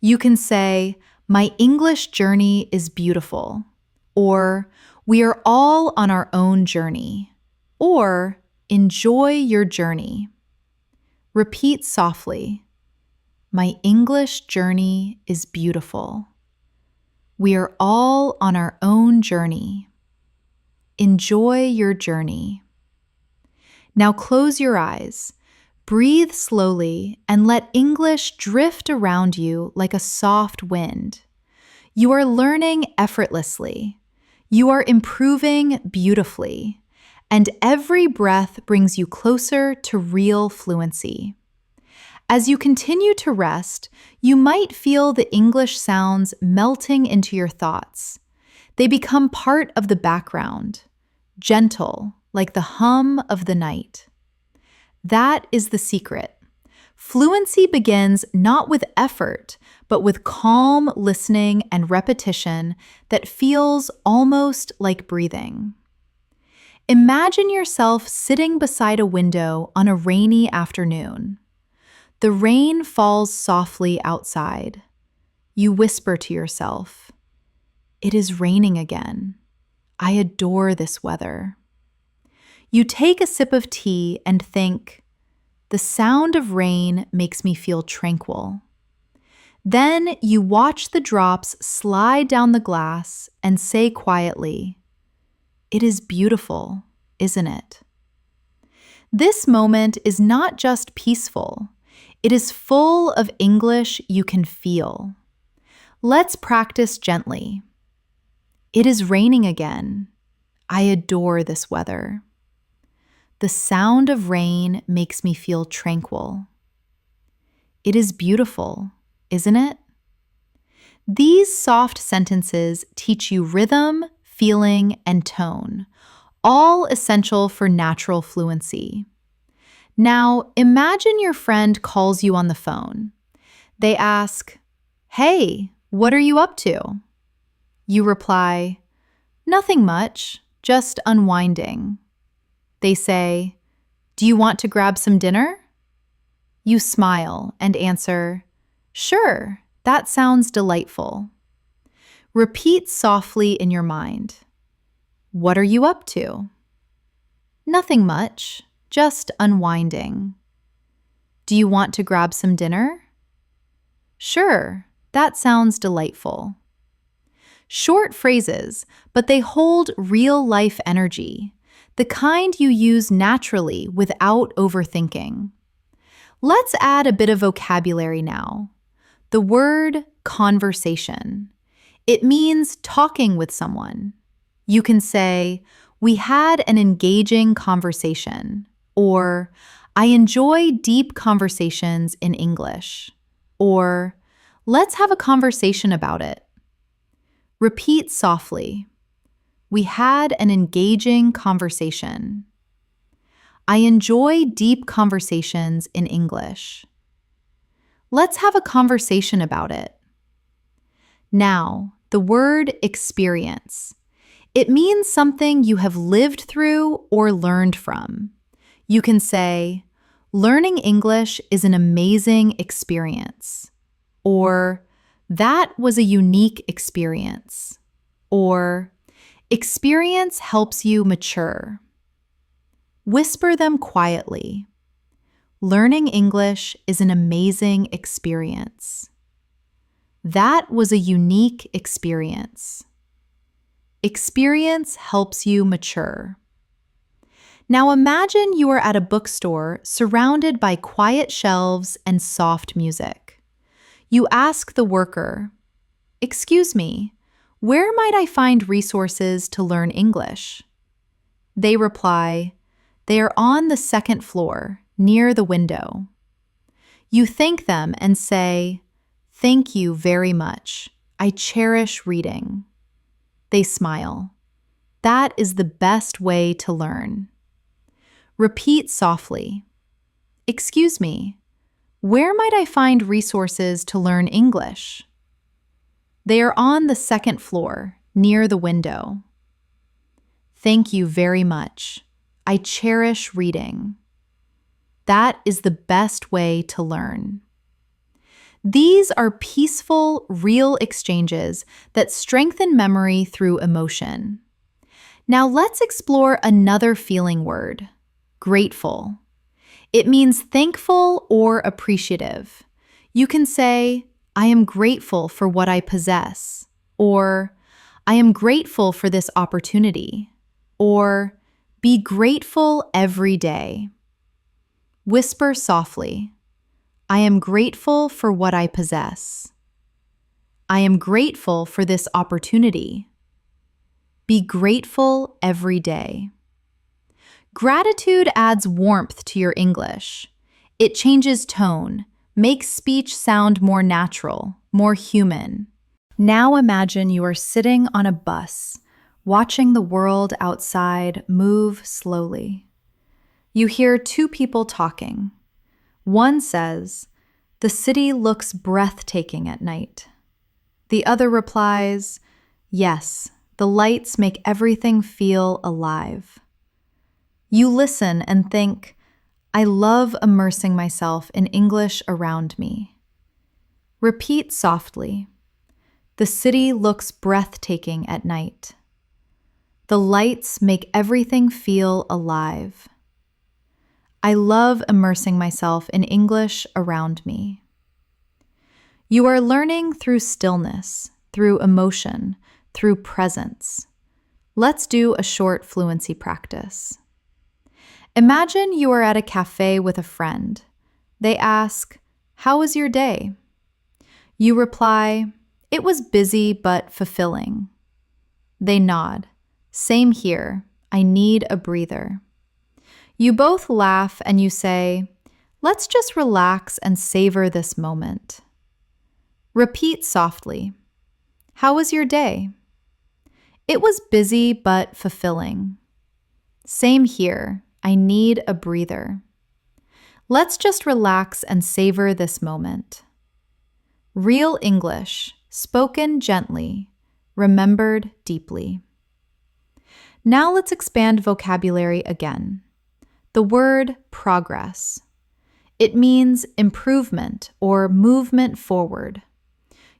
You can say, "My English journey is beautiful," or "We are all on our own journey," or "Enjoy your journey." Repeat softly, "My English journey is beautiful." We are all on our own journey. Enjoy your journey. Now close your eyes. Breathe slowly and let English drift around you like a soft wind. You are learning effortlessly. You are improving beautifully. And every breath brings you closer to real fluency. As you continue to rest, you might feel the English sounds melting into your thoughts. They become part of the background, gentle, like the hum of the night. That is the secret. Fluency begins not with effort, but with calm listening and repetition that feels almost like breathing. Imagine yourself sitting beside a window on a rainy afternoon. The rain falls softly outside. You whisper to yourself, "It is raining again. I adore this weather." You take a sip of tea and think, "The sound of rain makes me feel tranquil." Then you watch the drops slide down the glass and say quietly, "It is beautiful, isn't it?" This moment is not just peaceful, it is full of English you can feel. Let's practice gently. It is raining again. I adore this weather. The sound of rain makes me feel tranquil. It is beautiful, isn't it? These soft sentences teach you rhythm, feeling, and tone, all essential for natural fluency. Now, imagine your friend calls you on the phone. They ask, "Hey, what are you up to?" You reply, "Nothing much, just unwinding." They say, "Do you want to grab some dinner?" You smile and answer, "Sure, that sounds delightful." Repeat softly in your mind, "What are you up to?" "Nothing much, just unwinding." "Do you want to grab some dinner?" "Sure, that sounds delightful." Short phrases, but they hold real-life energy, the kind you use naturally without overthinking. Let's add a bit of vocabulary now. The word conversation. It means talking with someone. You can say, "We had an engaging conversation," or "I enjoy deep conversations in English," or "Let's have a conversation about it." Repeat softly. We had an engaging conversation. I enjoy deep conversations in English. Let's have a conversation about it. Now, the word experience. It means something you have lived through or learned from. You can say, "Learning English is an amazing experience," or "That was a unique experience," or "Experience helps you mature." Whisper them quietly. Learning English is an amazing experience. That was a unique experience. Experience helps you mature. Now imagine you are at a bookstore surrounded by quiet shelves and soft music. You ask the worker, "Excuse me, where might I find resources to learn English?" They reply, "They are on the second floor, near the window." You thank them and say, "Thank you very much. I cherish reading." They smile. That is the best way to learn. Repeat softly. "Excuse me, where might I find resources to learn English?" They are on the second floor, near the window. Thank you very much. I cherish reading. That is the best way to learn. These are peaceful, real exchanges that strengthen memory through emotion. Now let's explore another feeling word, grateful. It means thankful or appreciative. You can say, "I am grateful for what I possess," or "I am grateful for this opportunity," or Be grateful every day. Whisper softly, I am grateful for what I possess. I am grateful for this opportunity. Be grateful every day. Gratitude adds warmth to your English. It changes tone, makes speech sound more natural, more human. Now imagine you are sitting on a bus, watching the world outside move slowly. You hear two people talking. One says, "The city looks breathtaking at night." The other replies, "Yes, the lights make everything feel alive." You listen and think, I love immersing myself in English around me. Repeat softly, the city looks breathtaking at night. The lights make everything feel alive. I love immersing myself in English around me. You are learning through stillness, through emotion, through presence. Let's do a short fluency practice. Imagine you are at a cafe with a friend. They ask, "How was your day?" You reply, "It was busy but fulfilling." They nod, "Same here. I need a breather." You both laugh and you say, "Let's just relax and savor this moment." Repeat softly, "How was your day?" "It was busy but fulfilling." "Same here. I need a breather." Let's just relax and savor this moment. Real English, spoken gently, remembered deeply. Now let's expand vocabulary again. The word progress. It means improvement or movement forward.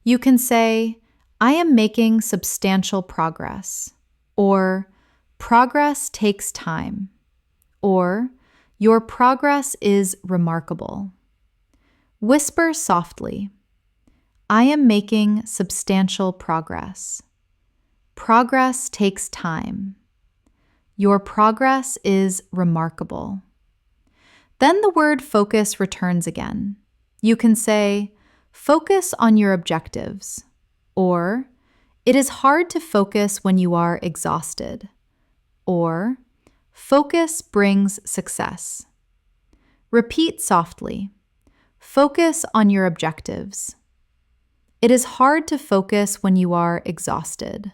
You can say, I am making substantial progress, or progress takes time, or your progress is remarkable. Whisper softly, I am making substantial progress. Progress takes time. Your progress is remarkable. Then the word focus returns again. You can say, focus on your objectives, or it is hard to focus when you are exhausted, or focus brings success. Repeat softly, focus on your objectives. It is hard to focus when you are exhausted.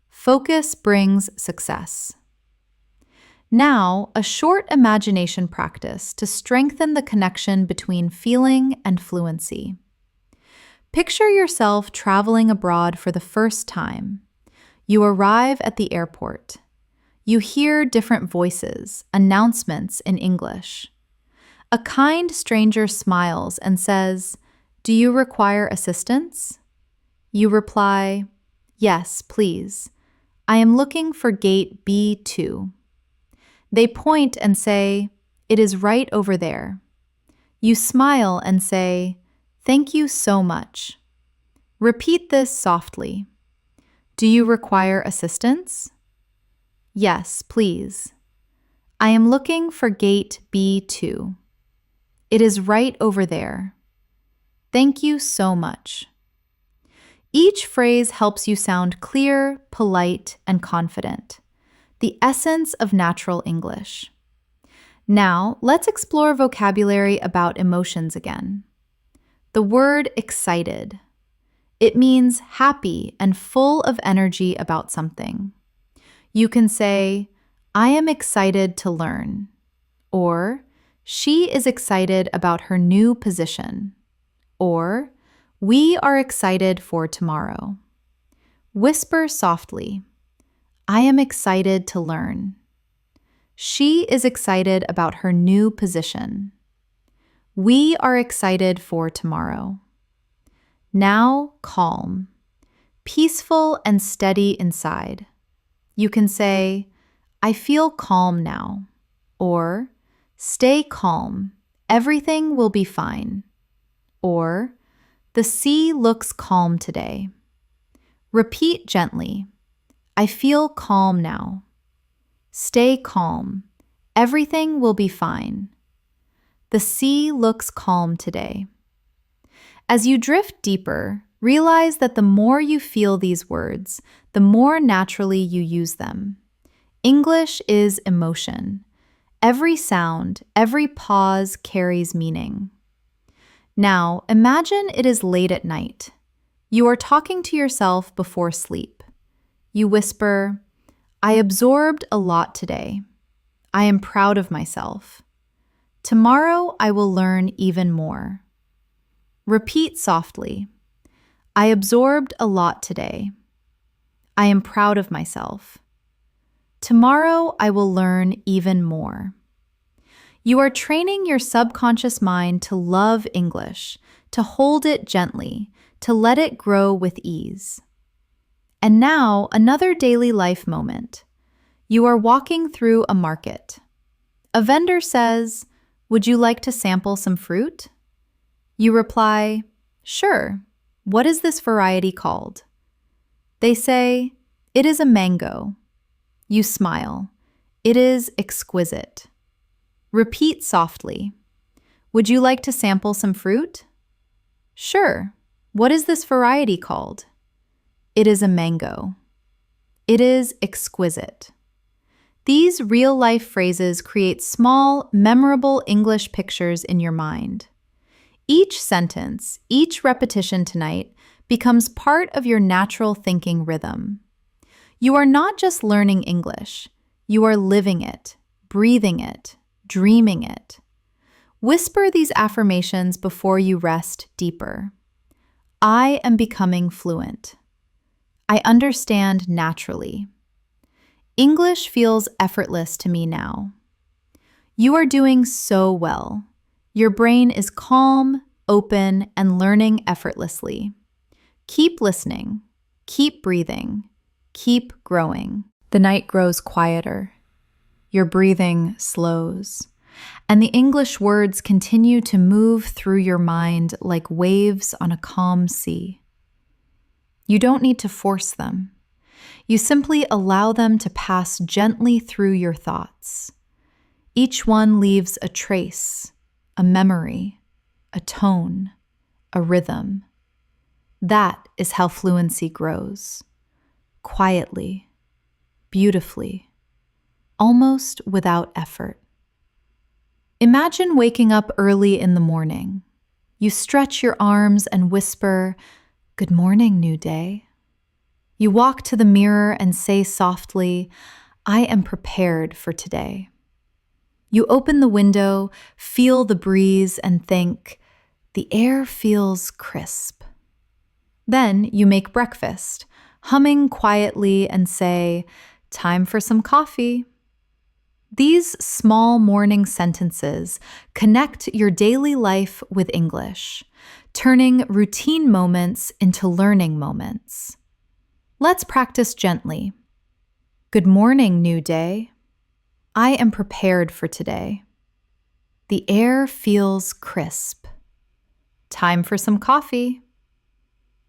Focus brings success. Now, a short imagination practice to strengthen the connection between feeling and fluency. Picture yourself traveling abroad for the first time. You arrive at the airport. You hear different voices, announcements in English. A kind stranger smiles and says, "Do you require assistance?" You reply, "Yes, please. I am looking for gate B2. They point and say, "It is right over there." You smile and say, "Thank you so much." Repeat this softly. Do you require assistance? Yes, please. I am looking for gate B2. It is right over there. Thank you so much. Each phrase helps you sound clear, polite, and confident. The essence of natural English. Now, let's explore vocabulary about emotions again. The word excited. It means happy and full of energy about something. You can say, I am excited to learn, or she is excited about her new position, or we are excited for tomorrow. Whisper softly, I am excited to learn. She is excited about her new position. We are excited for tomorrow. Now calm, peaceful and steady inside. You can say, I feel calm now, or stay calm, everything will be fine, or the sea looks calm today. Repeat gently, I feel calm now. Stay calm. Everything will be fine. The sea looks calm today. As you drift deeper, realize that the more you feel these words, the more naturally you use them. English is emotion. Every sound, every pause carries meaning. Now, imagine it is late at night. You are talking to yourself before sleep. You whisper, "I absorbed a lot today. I am proud of myself. Tomorrow I will learn even more." Repeat softly, "I absorbed a lot today. I am proud of myself. Tomorrow I will learn even more." You are training your subconscious mind to love English, to hold it gently, to let it grow with ease. And now, another daily life moment. You are walking through a market. A vendor says, "Would you like to sample some fruit?" You reply, "Sure. What is this variety called?" They say, "It is a mango." You smile. "It is exquisite." Repeat softly, "Would you like to sample some fruit?" "Sure. What is this variety called?" "It is a mango." "It is exquisite." These real-life phrases create small, memorable English pictures in your mind. Each sentence, each repetition tonight becomes part of your natural thinking rhythm. You are not just learning English, you are living it, breathing it, dreaming it. Whisper these affirmations before you rest deeper. I am becoming fluent. I understand naturally. English feels effortless to me now. You are doing so well. Your brain is calm, open, and learning effortlessly. Keep listening, keep breathing, keep growing. The night grows quieter. Your breathing slows, and the English words continue to move through your mind like waves on a calm sea. You don't need to force them. You simply allow them to pass gently through your thoughts. Each one leaves a trace, a memory, a tone, a rhythm. That is how fluency grows. Quietly, beautifully, almost without effort. Imagine waking up early in the morning. You stretch your arms and whisper, "Good morning, new day." You walk to the mirror and say softly, "I am prepared for today." You open the window, feel the breeze, and think, "The air feels crisp." Then you make breakfast, humming quietly and say, "Time for some coffee." These small morning sentences connect your daily life with English, turning routine moments into learning moments. Let's practice gently. Good morning, new day. I am prepared for today. The air feels crisp. Time for some coffee.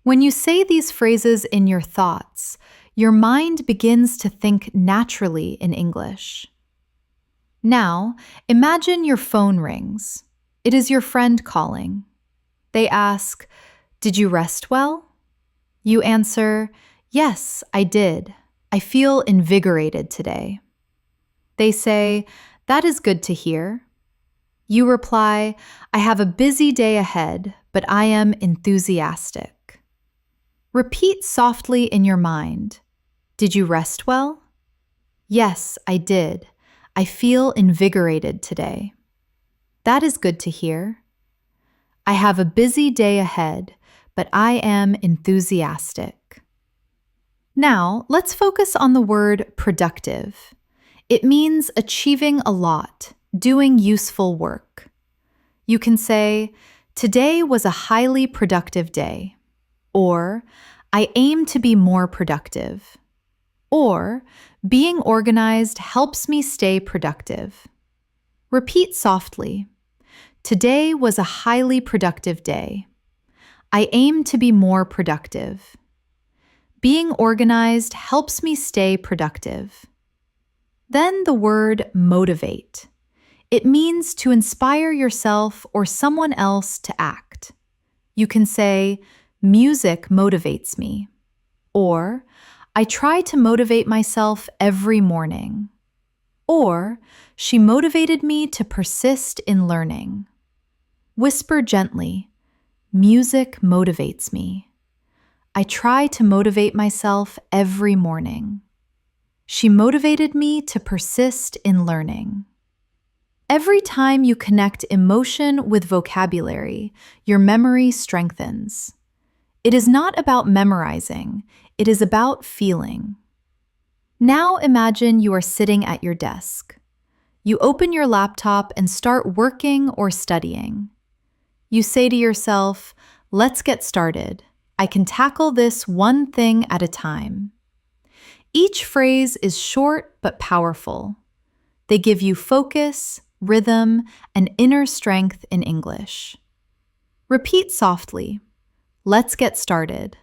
When you say these phrases in your thoughts, your mind begins to think naturally in English. Now, imagine your phone rings. It is your friend calling. They ask, "Did you rest well?" You answer, "Yes, I did. I feel invigorated today." They say, "That is good to hear." You reply, "I have a busy day ahead, but I am enthusiastic." Repeat softly in your mind, "Did you rest well?" "Yes, I did. I feel invigorated today." "That is good to hear." "I have a busy day ahead, but I am enthusiastic." Now, let's focus on the word productive. It means achieving a lot, doing useful work. You can say, "Today was a highly productive day," or "I aim to be more productive," or "Being organized helps me stay productive." Repeat softly, "Today was a highly productive day. I aim to be more productive. Being organized helps me stay productive." Then the word motivate. It means to inspire yourself or someone else to act. You can say, music motivates me. Or, I try to motivate myself every morning. Or, she motivated me to persist in learning. Whisper gently, music motivates me. I try to motivate myself every morning. She motivated me to persist in learning. Every time you connect emotion with vocabulary, your memory strengthens. It is not about memorizing, it is about feeling. Now imagine you are sitting at your desk. You open your laptop and start working or studying. You say to yourself, let's get started. I can tackle this one thing at a time. Each phrase is short but powerful. They give you focus, rhythm, and inner strength in English. Repeat softly. Let's get started.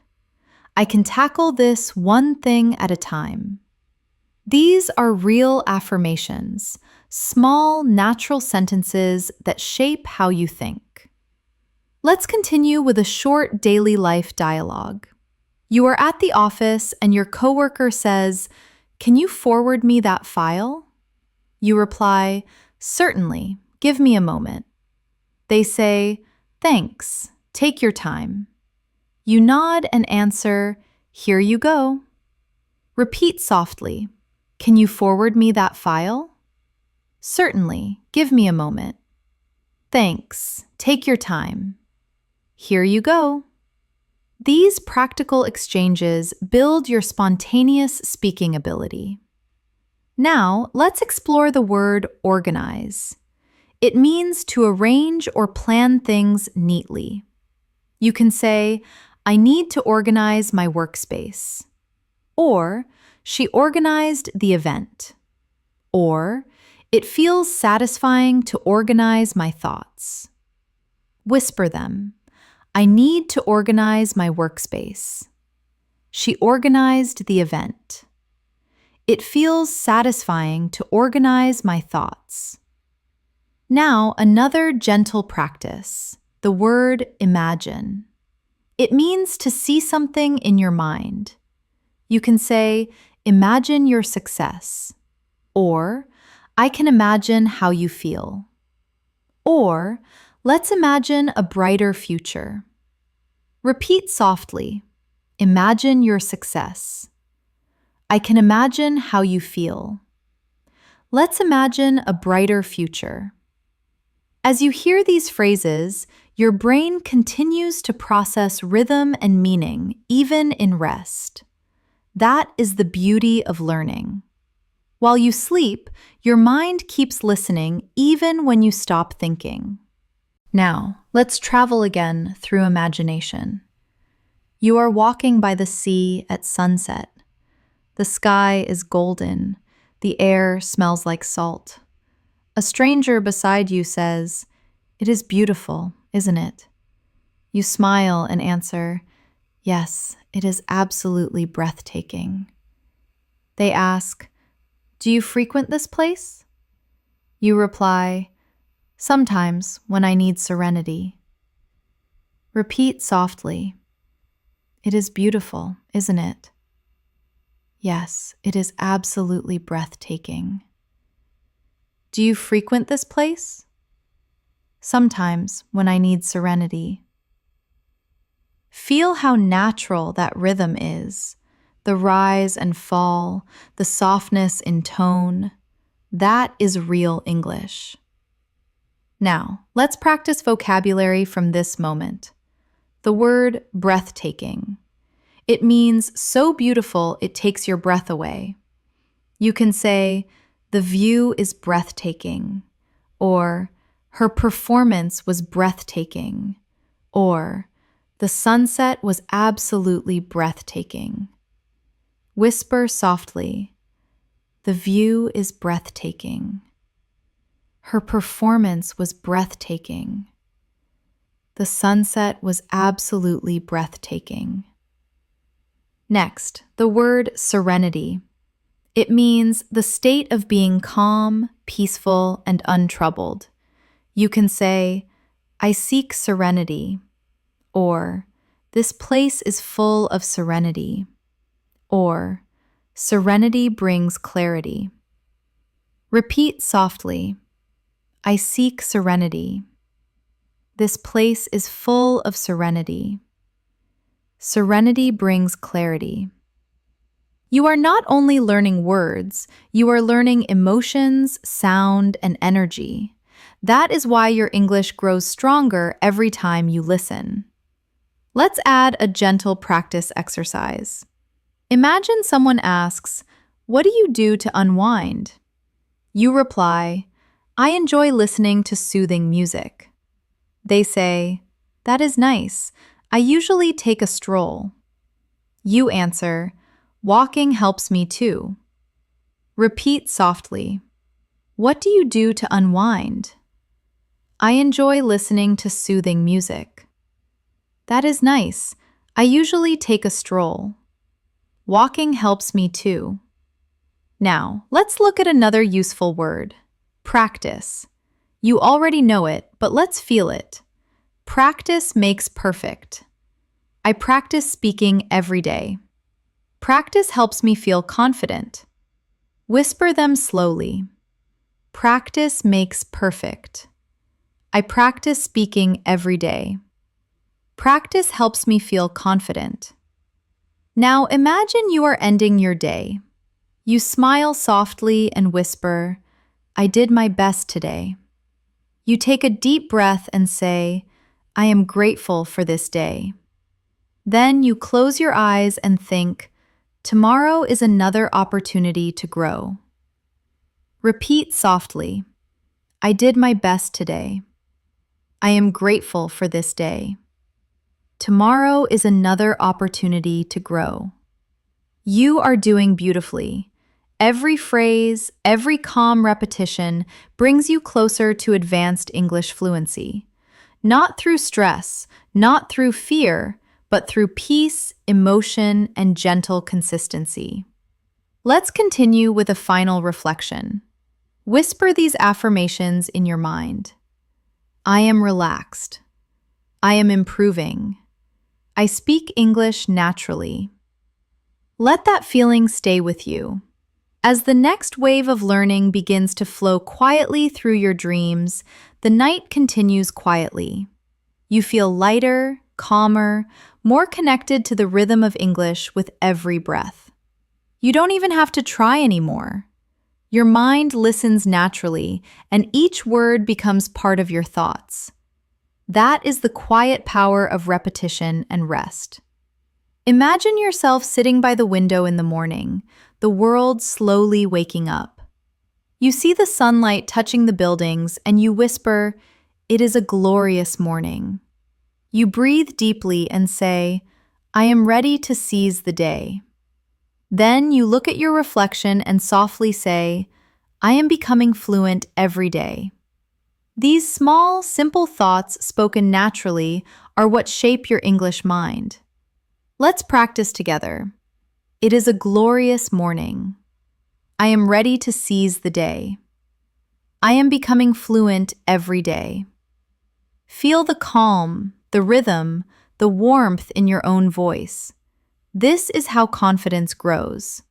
I can tackle this one thing at a time. These are real affirmations, small, natural sentences that shape how you think. Let's continue with a short daily life dialogue. You are at the office and your coworker says, "Can you forward me that file?" You reply, "Certainly, give me a moment." They say, "Thanks, take your time." You nod and answer, "Here you go." Repeat softly, "Can you forward me that file?" "Certainly, give me a moment." "Thanks, take your time." "Here you go." These practical exchanges build your spontaneous speaking ability. Now, let's explore the word organize. It means to arrange or plan things neatly. You can say, I need to organize my workspace. Or, she organized the event. Or, it feels satisfying to organize my thoughts. Whisper them. I need to organize my workspace. She organized the event. It feels satisfying to organize my thoughts. Now, another gentle practice, the word imagine. It means to see something in your mind. You can say, imagine your success. Or, I can imagine how you feel. Or, let's imagine a brighter future. Repeat softly. Imagine your success. I can imagine how you feel. Let's imagine a brighter future. As you hear these phrases, your brain continues to process rhythm and meaning, even in rest. That is the beauty of learning. While you sleep, your mind keeps listening even when you stop thinking. Now, let's travel again through imagination. You are walking by the sea at sunset. The sky is golden. The air smells like salt. A stranger beside you says, "It is beautiful, isn't it?" You smile and answer, "Yes, it is absolutely breathtaking." They ask, "Do you frequent this place?" You reply, "Sometimes when I need serenity." Repeat softly, "It is beautiful, isn't it?" "Yes, it is absolutely breathtaking." "Do you frequent this place?" "Sometimes when I need serenity." Feel how natural that rhythm is, the rise and fall, the softness in tone. That is real English. Now, let's practice vocabulary from this moment. The word breathtaking. It means so beautiful it takes your breath away. You can say, the view is breathtaking, or her performance was breathtaking, or the sunset was absolutely breathtaking. Whisper softly, the view is breathtaking. Her performance was breathtaking. The sunset was absolutely breathtaking. Next, the word serenity. It means the state of being calm, peaceful, and untroubled. You can say, I seek serenity, or this place is full of serenity, or serenity brings clarity. Repeat softly, I seek serenity. This place is full of serenity. Serenity brings clarity. You are not only learning words, you are learning emotions, sound, and energy. That is why your English grows stronger every time you listen. Let's add a gentle practice exercise. Imagine someone asks, "What do you do to unwind?" You reply, "I enjoy listening to soothing music." They say, "That is nice. I usually take a stroll." You answer, "Walking helps me too." Repeat softly, "What do you do to unwind?" "I enjoy listening to soothing music." "That is nice. I usually take a stroll." Walking helps me too. Now, let's look at another useful word, practice. You already know it, but let's feel it. Practice makes perfect. I practice speaking every day. Practice helps me feel confident. Whisper them slowly. Practice makes perfect. I practice speaking every day. Practice helps me feel confident. Now imagine you are ending your day. You smile softly and whisper, "I did my best today." You take a deep breath and say, "I am grateful for this day." Then you close your eyes and think, "Tomorrow is another opportunity to grow." Repeat softly, "I did my best today. I am grateful for this day. Tomorrow is another opportunity to grow." You are doing beautifully. Every phrase, every calm repetition brings you closer to advanced English fluency. Not through stress, not through fear, but through peace, emotion, and gentle consistency. Let's continue with a final reflection. Whisper these affirmations in your mind. I am relaxed. I am improving. I speak English naturally. Let that feeling stay with you. As the next wave of learning begins to flow quietly through your dreams, the night continues quietly. You feel lighter, calmer, more connected to the rhythm of English with every breath. You don't even have to try anymore. Your mind listens naturally, and each word becomes part of your thoughts. That is the quiet power of repetition and rest. Imagine yourself sitting by the window in the morning, the world slowly waking up. You see the sunlight touching the buildings, and you whisper, "It is a glorious morning." You breathe deeply and say, "I am ready to seize the day." Then you look at your reflection and softly say, "I am becoming fluent every day." These small, simple thoughts spoken naturally are what shape your English mind. Let's practice together. It is a glorious morning. I am ready to seize the day. I am becoming fluent every day. Feel the calm, the rhythm, the warmth in your own voice. This is how confidence grows.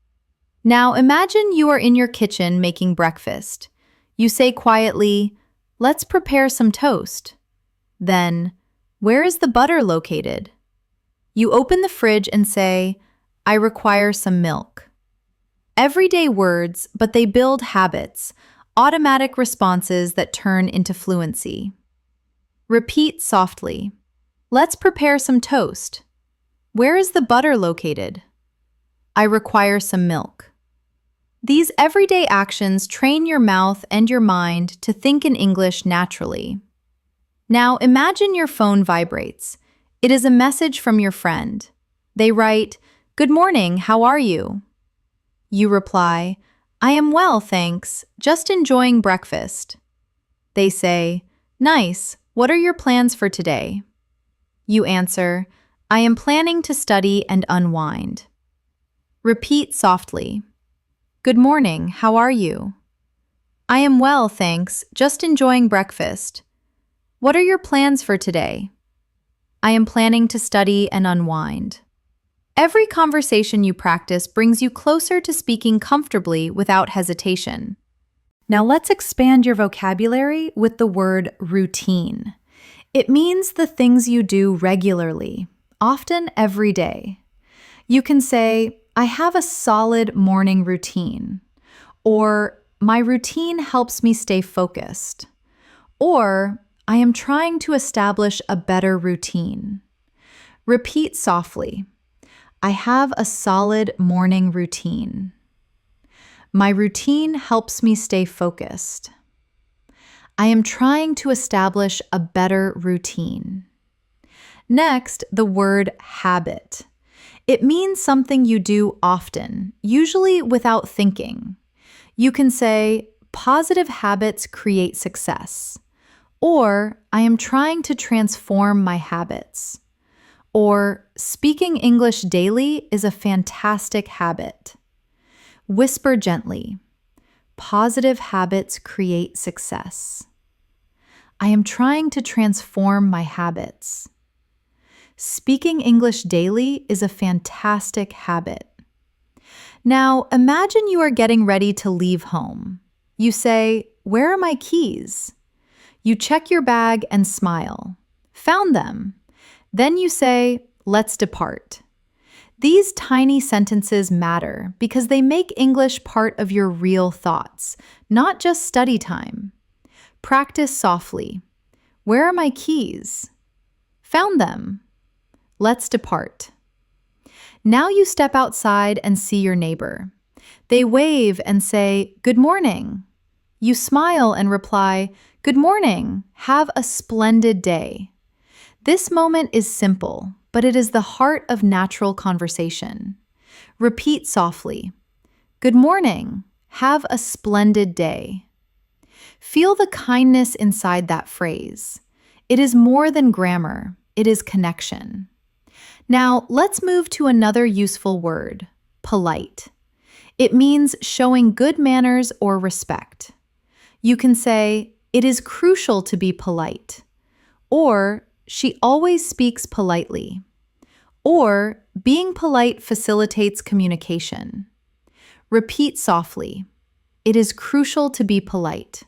Now imagine you are in your kitchen making breakfast. You say quietly, "Let's prepare some toast." Then, "Where is the butter located?" You open the fridge and say, "I require some milk." Everyday words, but they build habits, automatic responses that turn into fluency. Repeat softly. Let's prepare some toast. Where is the butter located? I require some milk. These everyday actions train your mouth and your mind to think in English naturally. Now imagine your phone vibrates. It is a message from your friend. They write, "Good morning, how are you?" You reply, "I am well, thanks, just enjoying breakfast." They say, "Nice, what are your plans for today?" You answer, "I am planning to study and unwind." Repeat softly. Good morning, how are you? I am well, thanks, just enjoying breakfast. What are your plans for today? I am planning to study and unwind. Every conversation you practice brings you closer to speaking comfortably without hesitation. Now let's expand your vocabulary with the word routine. It means the things you do regularly, often every day. You can say, I have a solid morning routine, or my routine helps me stay focused, or I am trying to establish a better routine. Repeat softly. I have a solid morning routine. My routine helps me stay focused. I am trying to establish a better routine. Next, the word habit. It means something you do often, usually without thinking. You can say, positive habits create success, or I am trying to transform my habits, or speaking English daily is a fantastic habit. Whisper gently. Positive habits create success. I am trying to transform my habits. Speaking English daily is a fantastic habit. Now, imagine you are getting ready to leave home. You say, "Where are my keys?" You check your bag and smile. Found them. Then you say, "Let's depart." These tiny sentences matter because they make English part of your real thoughts, not just study time. Practice softly. Where are my keys? Found them. Let's depart. Now you step outside and see your neighbor. They wave and say, "Good morning." You smile and reply, "Good morning. Have a splendid day." This moment is simple, but it is the heart of natural conversation. Repeat softly. Good morning. Have a splendid day. Feel the kindness inside that phrase. It is more than grammar. It is connection. Now, let's move to another useful word, polite. It means showing good manners or respect. You can say, "It is crucial to be polite," or "She always speaks politely," or "Being polite facilitates communication." Repeat softly. It is crucial to be polite.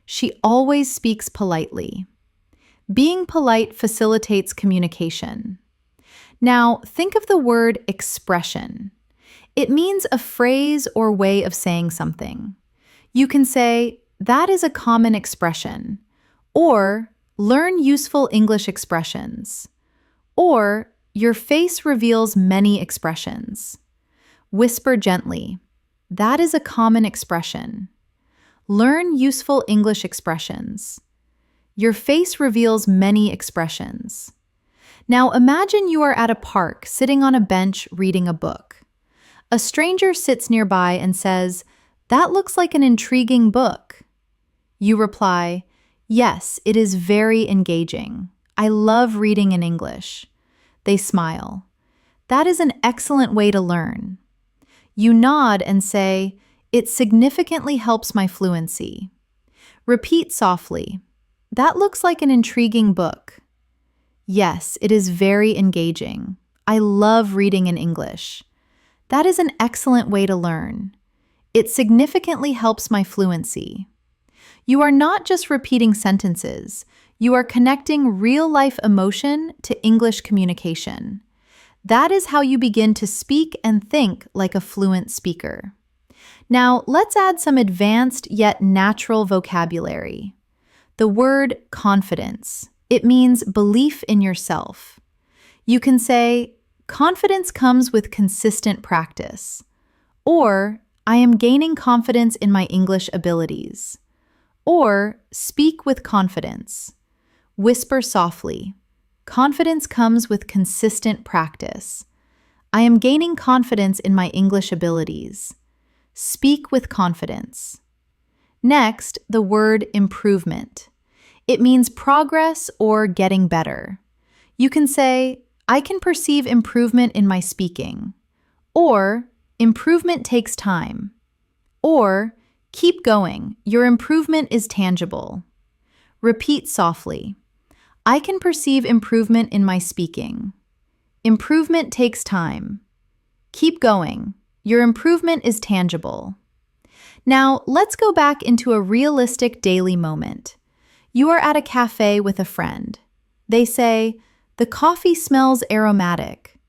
She always speaks politely. Being polite facilitates communication. Now, think of the word expression. It means a phrase or way of saying something. You can say, "That is a common expression," or "Learn useful English expressions," or "Your face reveals many expressions." Whisper gently, "That is a common expression." Learn useful English expressions. Your face reveals many expressions. Now imagine you are at a park sitting on a bench reading a book. A stranger sits nearby and says, "That looks like an intriguing book." You reply, "Yes, it is very engaging. I love reading in English." They smile. "That is an excellent way to learn." You nod and say, "It significantly helps my fluency." Repeat softly, "That looks like an intriguing book." "Yes, it is very engaging. I love reading in English." That is an excellent way to learn. It significantly helps my fluency. You are not just repeating sentences, you are connecting real-life emotion to English communication. That is how you begin to speak and think like a fluent speaker. Now, let's add some advanced yet natural vocabulary. The word confidence. It means belief in yourself. You can say, "Confidence comes with consistent practice," or "I am gaining confidence in my English abilities," or "Speak with confidence." Whisper softly, "Confidence comes with consistent practice." I am gaining confidence in my English abilities. Speak with confidence. Next, the word improvement. It means progress or getting better. You can say, "I can perceive improvement in my speaking," or "Improvement takes time." Or, keep going, your improvement is tangible. Repeat softly. I can perceive improvement in my speaking. Improvement takes time. Keep going. Your improvement is tangible. Now, let's go back into a realistic daily moment. You are at a cafe with a friend. They say, "The coffee smells aromatic."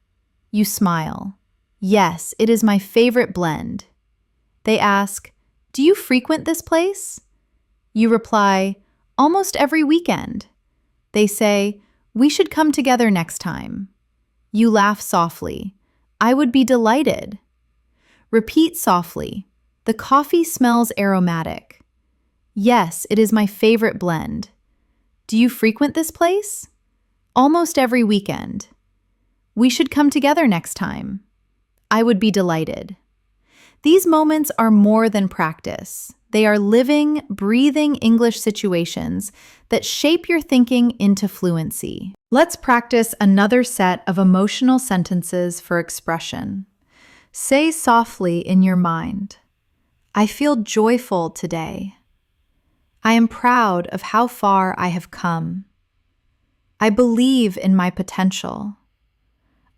You smile. "Yes, it is my favorite blend." They ask, "Do you frequent this place?" You reply, "Almost every weekend." They say, "We should come together next time." You laugh softly. "I would be delighted." Repeat softly. The coffee smells aromatic. Yes, it is my favorite blend. Do you frequent this place? Almost every weekend. We should come together next time. I would be delighted. These moments are more than practice. They are living, breathing English situations that shape your thinking into fluency. Let's practice another set of emotional sentences for expression. Say softly in your mind, "I feel joyful today." "I am proud of how far I have come." "I believe in my potential."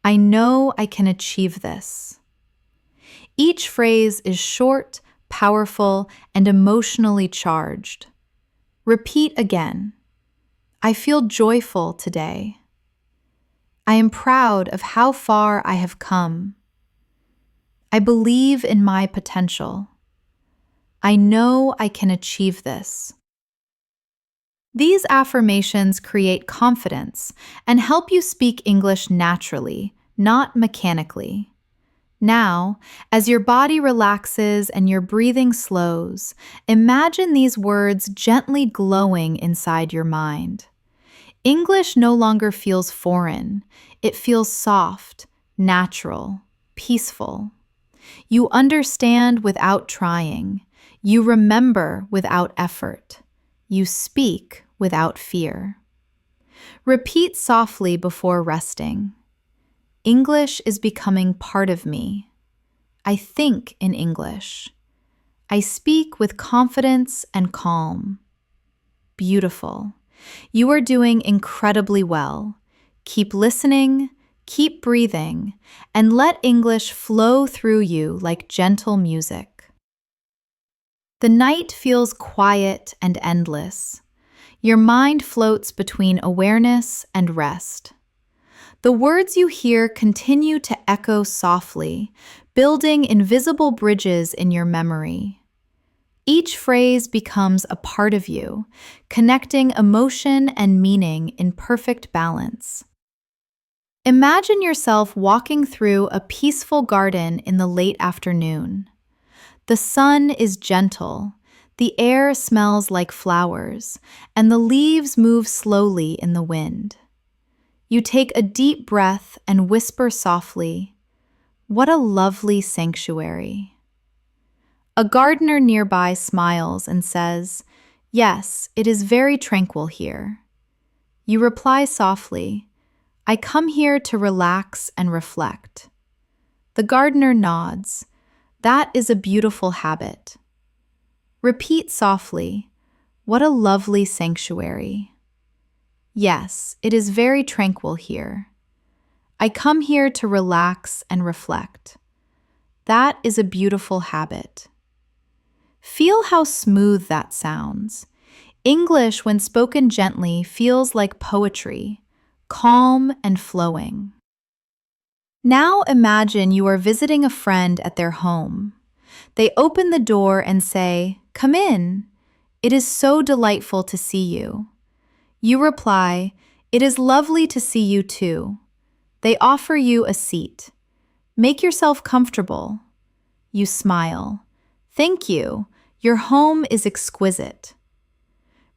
"I know I can achieve this." Each phrase is short, powerful, and emotionally charged. Repeat again. I feel joyful today. I am proud of how far I have come. I believe in my potential. I know I can achieve this. These affirmations create confidence and help you speak English naturally, not mechanically. Now, as your body relaxes and your breathing slows, imagine these words gently glowing inside your mind. English no longer feels foreign. It feels soft, natural, peaceful. You understand without trying. You remember without effort. You speak without fear. Repeat softly before resting. English is becoming part of me. I think in English. I speak with confidence and calm. Beautiful. You are doing incredibly well. Keep listening, keep breathing, and let English flow through you like gentle music. The night feels quiet and endless. Your mind floats between awareness and rest. The words you hear continue to echo softly, building invisible bridges in your memory. Each phrase becomes a part of you, connecting emotion and meaning in perfect balance. Imagine yourself walking through a peaceful garden in the late afternoon. The sun is gentle, the air smells like flowers, and the leaves move slowly in the wind. You take a deep breath and whisper softly, "What a lovely sanctuary." A gardener nearby smiles and says, "Yes, it is very tranquil here." You reply softly, "I come here to relax and reflect." The gardener nods, "That is a beautiful habit." Repeat softly, "What a lovely sanctuary." Yes, it is very tranquil here. I come here to relax and reflect. That is a beautiful habit. Feel how smooth that sounds. English, when spoken gently, feels like poetry, calm and flowing. Now imagine you are visiting a friend at their home. They open the door and say, "Come in. It is so delightful to see you." You reply, "It is lovely to see you too." They offer you a seat. Make yourself comfortable. You smile. "Thank you. Your home is exquisite."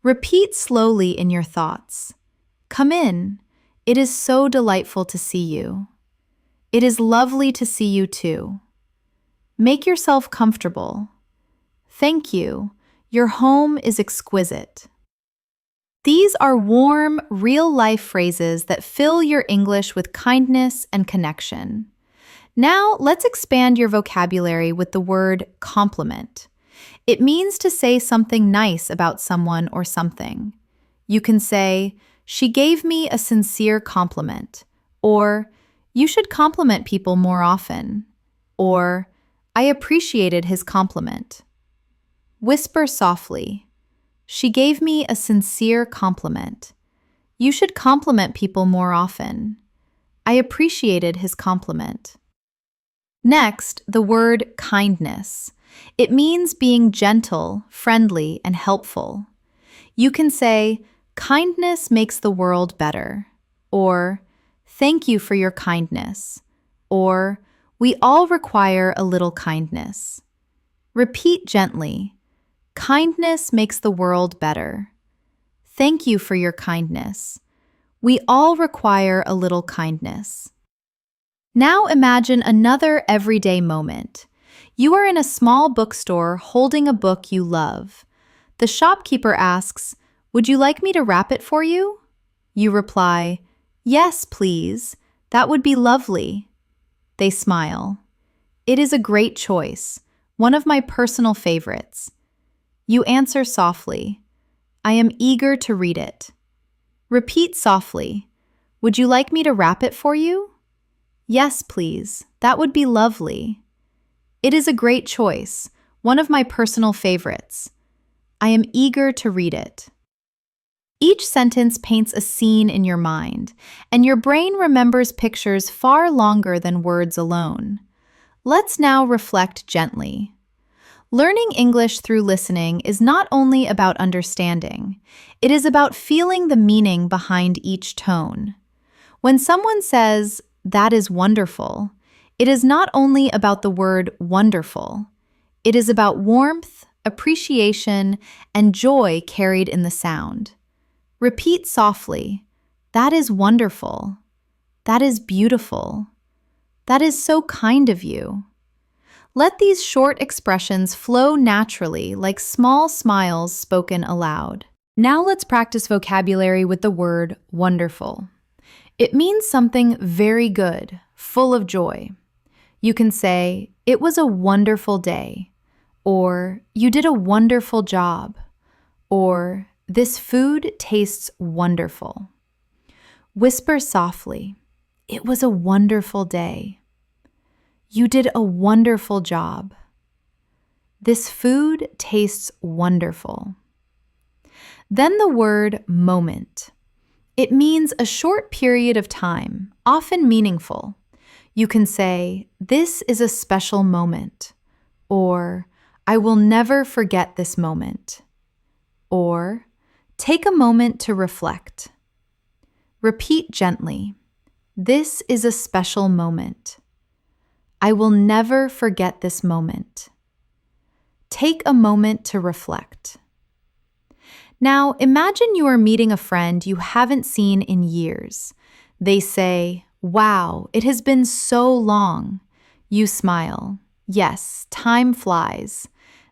Repeat slowly in your thoughts. "Come in. It is so delightful to see you." "It is lovely to see you too." Make yourself comfortable. "Thank you. Your home is exquisite." These are warm, real-life phrases that fill your English with kindness and connection. Now, let's expand your vocabulary with the word compliment. It means to say something nice about someone or something. You can say, "She gave me a sincere compliment," or "You should compliment people more often," or "I appreciated his compliment." Whisper softly, "She gave me a sincere compliment." You should compliment people more often. I appreciated his compliment. Next, the word kindness. It means being gentle, friendly, and helpful. You can say, "Kindness makes the world better," or "Thank you for your kindness," or "We all require a little kindness." Repeat gently, "Kindness makes the world better." Thank you for your kindness. We all require a little kindness. Now imagine another everyday moment. You are in a small bookstore holding a book you love. The shopkeeper asks, "Would you like me to wrap it for you?" You reply, "Yes, please. That would be lovely." They smile. "It is a great choice, one of my personal favorites." You answer softly, "I am eager to read it." Repeat softly, "Would you like me to wrap it for you?" "Yes, please. That would be lovely." "It is a great choice, one of my personal favorites." "I am eager to read it." Each sentence paints a scene in your mind, and your brain remembers pictures far longer than words alone. Let's now reflect gently. Learning English through listening is not only about understanding, it is about feeling the meaning behind each tone. When someone says, "That is wonderful," it is not only about the word wonderful. It is about warmth, appreciation, and joy carried in the sound. Repeat softly, "That is wonderful." "That is beautiful." "That is so kind of you." Let these short expressions flow naturally like small smiles spoken aloud. Now let's practice vocabulary with the word wonderful. It means something very good, full of joy. You can say, "It was a wonderful day," or "You did a wonderful job," or "This food tastes wonderful." Whisper softly, "It was a wonderful day." "You did a wonderful job." "This food tastes wonderful." Then the word moment. It means a short period of time, often meaningful. You can say, "This is a special moment," or "I will never forget this moment," or "Take a moment to reflect." Repeat gently, "This is a special moment." "I will never forget this moment." Take a moment to reflect. Now, imagine you are meeting a friend you haven't seen in years. They say, "Wow, it has been so long." You smile. "Yes, time flies."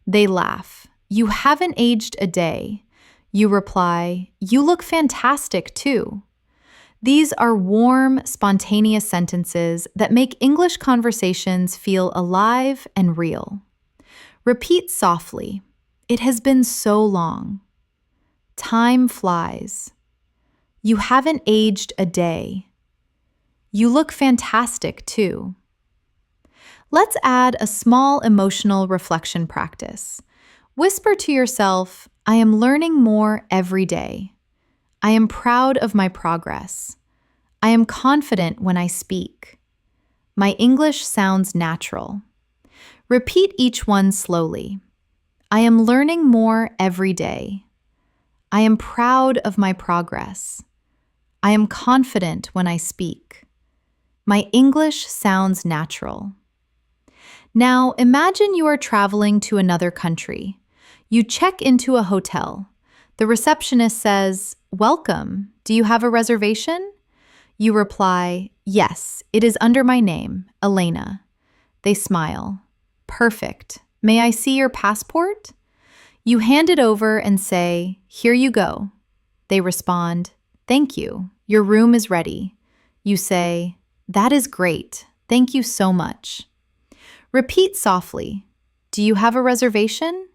They laugh. "You haven't aged a day." You reply, "You look fantastic too." These are warm, spontaneous sentences that make English conversations feel alive and real. Repeat softly, "It has been so long." Time flies. You haven't aged a day. You look fantastic too. Let's add a small emotional reflection practice. Whisper to yourself, "I am learning more every day." "I am proud of my progress." "I am confident when I speak." "My English sounds natural." Repeat each one slowly. "I am learning more every day." "I am proud of my progress." "I am confident when I speak." "My English sounds natural." Now, imagine you are traveling to another country. You check into a hotel. The receptionist says, "Welcome. Do you have a reservation?" You reply, "Yes, it is under my name, Elena." They smile. "Perfect. May I see your passport?" You hand it over and say, "Here you go." They respond, "Thank you. Your room is ready." You say, "That is great. Thank you so much." Repeat softly, "Do you have a reservation?"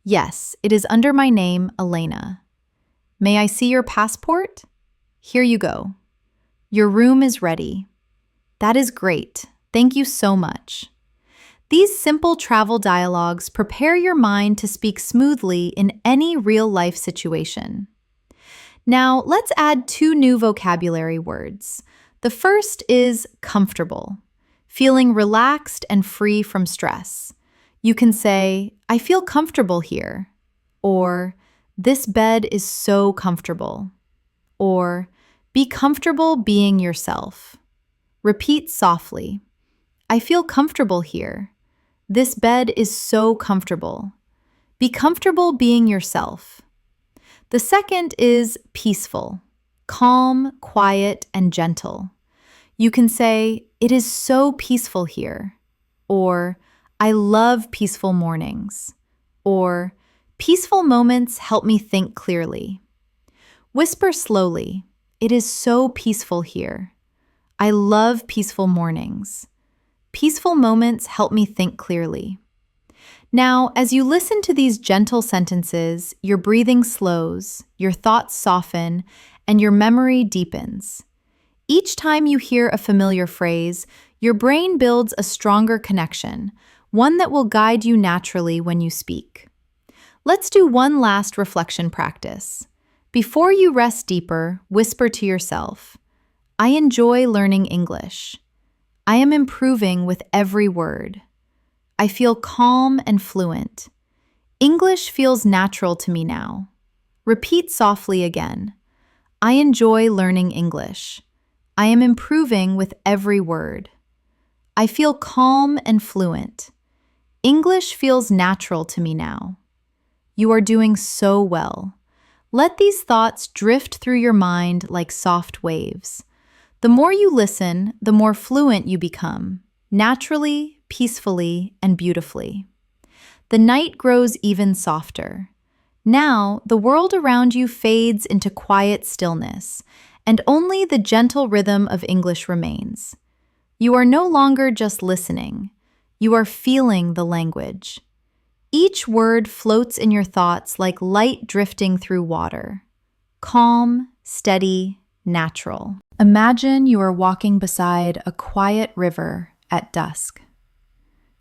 Yes, it is under my name, Elena. May I see your passport? Here you go. Your room is ready. That is great. Thank you so much. These simple travel dialogues prepare your mind to speak smoothly in any real-life situation. Now, let's add two new vocabulary words. The first is comfortable, feeling relaxed and free from stress. You can say, I feel comfortable here, or this bed is so comfortable, or be comfortable being yourself. Repeat softly, I feel comfortable here. This bed is so comfortable. Be comfortable being yourself. The second is peaceful, calm, quiet, and gentle. You can say, it is so peaceful here, or I love peaceful mornings, or peaceful moments help me think clearly. Whisper slowly, it is so peaceful here. I love peaceful mornings. Peaceful moments help me think clearly. Now, as you listen to these gentle sentences, your breathing slows, your thoughts soften, and your memory deepens. Each time you hear a familiar phrase, your brain builds a stronger connection, one that will guide you naturally when you speak. Let's do one last reflection practice. Before you rest deeper, whisper to yourself, I enjoy learning English. I am improving with every word. I feel calm and fluent. English feels natural to me now. Repeat softly again. I enjoy learning English. I am improving with every word. I feel calm and fluent. English feels natural to me now. You are doing so well. Let these thoughts drift through your mind like soft waves. The more you listen, the more fluent you become, naturally, peacefully, and beautifully. The night grows even softer. Now, the world around you fades into quiet stillness, and only the gentle rhythm of English remains. You are no longer just listening. You are feeling the language. Each word floats in your thoughts like light drifting through water. Calm, steady, natural. Imagine you are walking beside a quiet river at dusk.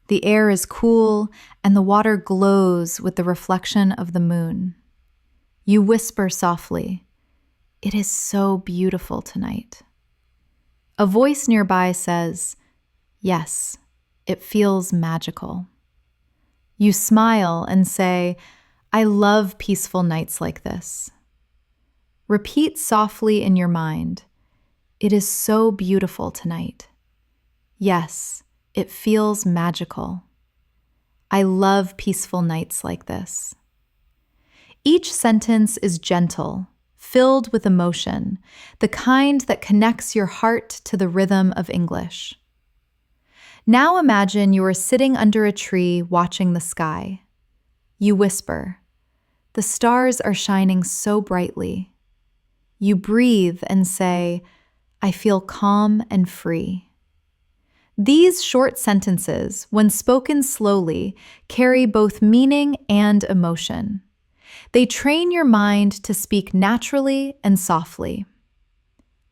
The air is cool and the water glows with the reflection of the moon. You whisper softly, it is so beautiful tonight. A voice nearby says, yes, it feels magical. You smile and say, I love peaceful nights like this. Repeat softly in your mind, it is so beautiful tonight. Yes, it feels magical. I love peaceful nights like this. Each sentence is gentle, filled with emotion, the kind that connects your heart to the rhythm of English. Now imagine you are sitting under a tree watching the sky. You whisper, the stars are shining so brightly. You breathe and say, I feel calm and free. These short sentences, when spoken slowly, carry both meaning and emotion. They train your mind to speak naturally and softly.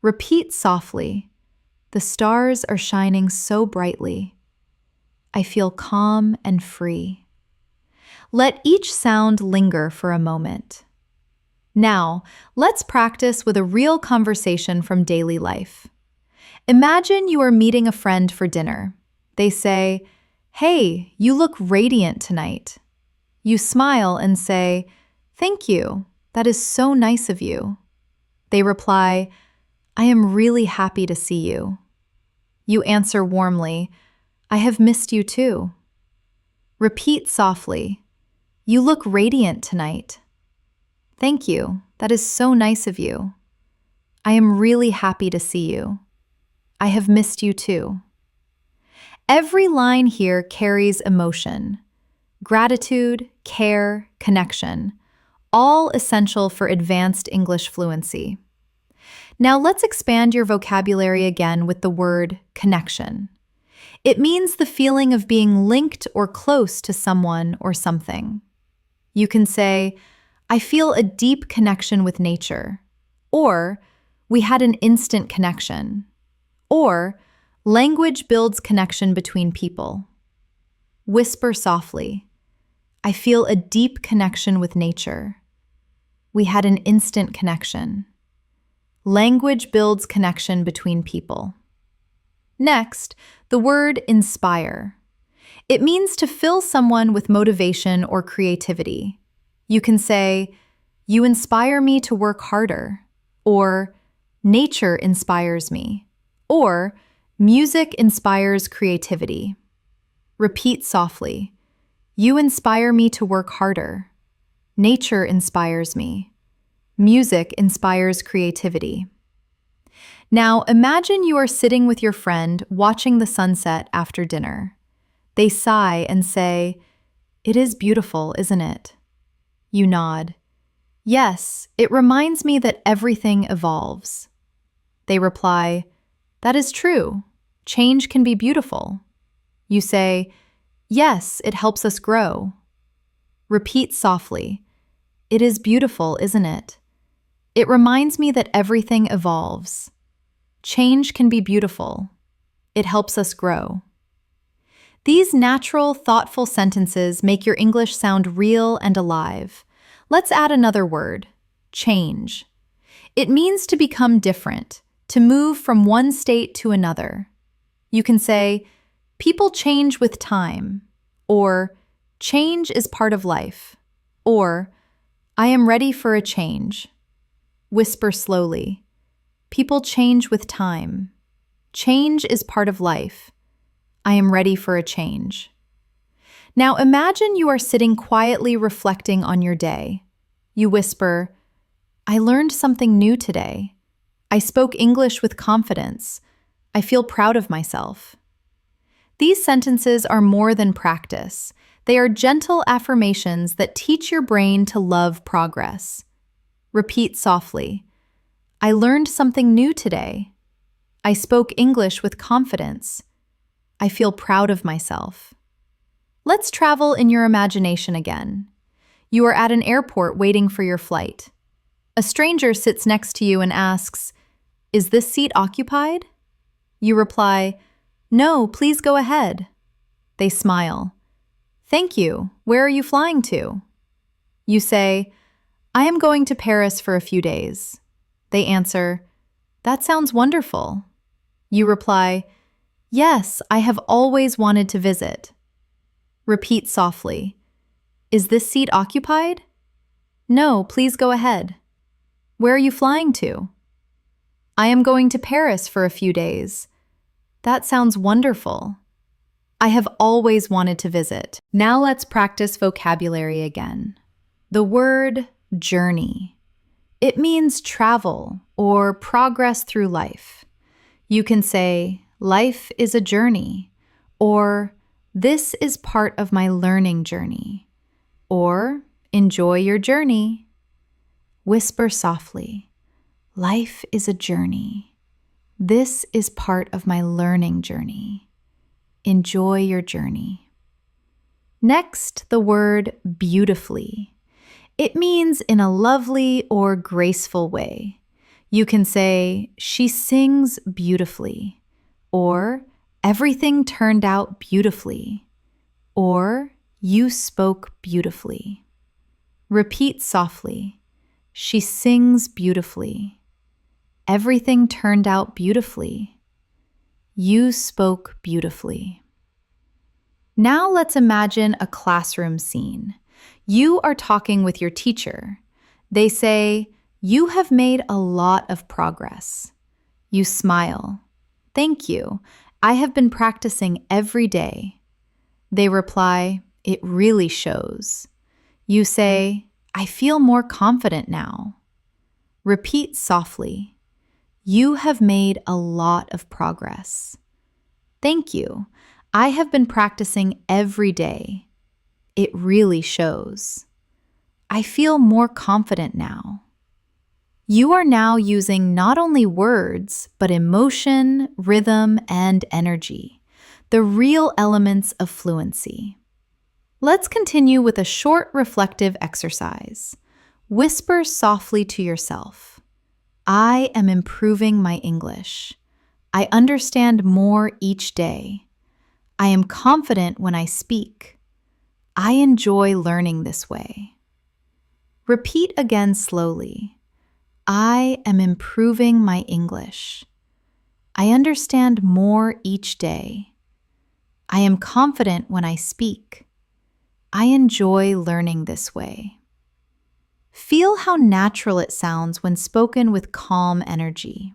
Repeat softly, the stars are shining so brightly. I feel calm and free. Let each sound linger for a moment. Now, let's practice with a real conversation from daily life. Imagine you are meeting a friend for dinner. They say, hey, you look radiant tonight. You smile and say, thank you, that is so nice of you. They reply, I am really happy to see you. You answer warmly, I have missed you too. Repeat softly, you look radiant tonight. Thank you, that is so nice of you. I am really happy to see you. I have missed you too. Every line here carries emotion, gratitude, care, connection, all essential for advanced English fluency. Now let's expand your vocabulary again with the word connection. It means the feeling of being linked or close to someone or something. You can say, I feel a deep connection with nature. Or, we had an instant connection. Or, language builds connection between people. Whisper softly, I feel a deep connection with nature. We had an instant connection. Language builds connection between people. Next, the word inspire. It means to fill someone with motivation or creativity. You can say, you inspire me to work harder, or nature inspires me, or music inspires creativity. Repeat softly, you inspire me to work harder. Nature inspires me. Music inspires creativity. Now imagine you are sitting with your friend watching the sunset after dinner. They sigh and say, it is beautiful, isn't it? You nod. Yes, it reminds me that everything evolves. They reply, that is true. Change can be beautiful. You say, yes, it helps us grow. Repeat softly, it is beautiful, isn't it? It reminds me that everything evolves. Change can be beautiful. It helps us grow. These natural, thoughtful sentences make your English sound real and alive. Let's add another word, change. It means to become different, to move from one state to another. You can say, people change with time, or change is part of life, or I am ready for a change. Whisper slowly, people change with time. Change is part of life. I am ready for a change. Now imagine you are sitting quietly reflecting on your day. You whisper, I learned something new today. I spoke English with confidence. I feel proud of myself. These sentences are more than practice. They are gentle affirmations that teach your brain to love progress. Repeat softly, I learned something new today. I spoke English with confidence. I feel proud of myself. Let's travel in your imagination again. You are at an airport waiting for your flight. A stranger sits next to you and asks, is this seat occupied? You reply, no, please go ahead. They smile. Thank you. Where are you flying to? You say, I am going to Paris for a few days. They answer, that sounds wonderful. You reply, yes, I have always wanted to visit. Repeat softly, is this seat occupied? No, please go ahead. Where are you flying to? I am going to Paris for a few days. That sounds wonderful. I have always wanted to visit. Now let's practice vocabulary again. The word journey. It means travel or progress through life. You can say, life is a journey, or this is part of my learning journey, or enjoy your journey. Whisper softly, life is a journey. This is part of my learning journey. Enjoy your journey. Next, the word beautifully. It means in a lovely or graceful way. You can say, she sings beautifully, or everything turned out beautifully, or you spoke beautifully. Repeat softly, she sings beautifully. Everything turned out beautifully. You spoke beautifully. Now let's imagine a classroom scene. You are talking with your teacher. They say, you have made a lot of progress. You smile. Thank you. I have been practicing every day. They reply, it really shows. You say, I feel more confident now. Repeat softly. You have made a lot of progress. Thank you. I have been practicing every day. It really shows. I feel more confident now. You are now using not only words, but emotion, rhythm, and energy, the real elements of fluency. Let's continue with a short reflective exercise. Whisper softly to yourself. I am improving my English. I understand more each day. I am confident when I speak. I enjoy learning this way. Repeat again slowly. I am improving my English. I understand more each day. I am confident when I speak. I enjoy learning this way. Feel how natural it sounds when spoken with calm energy.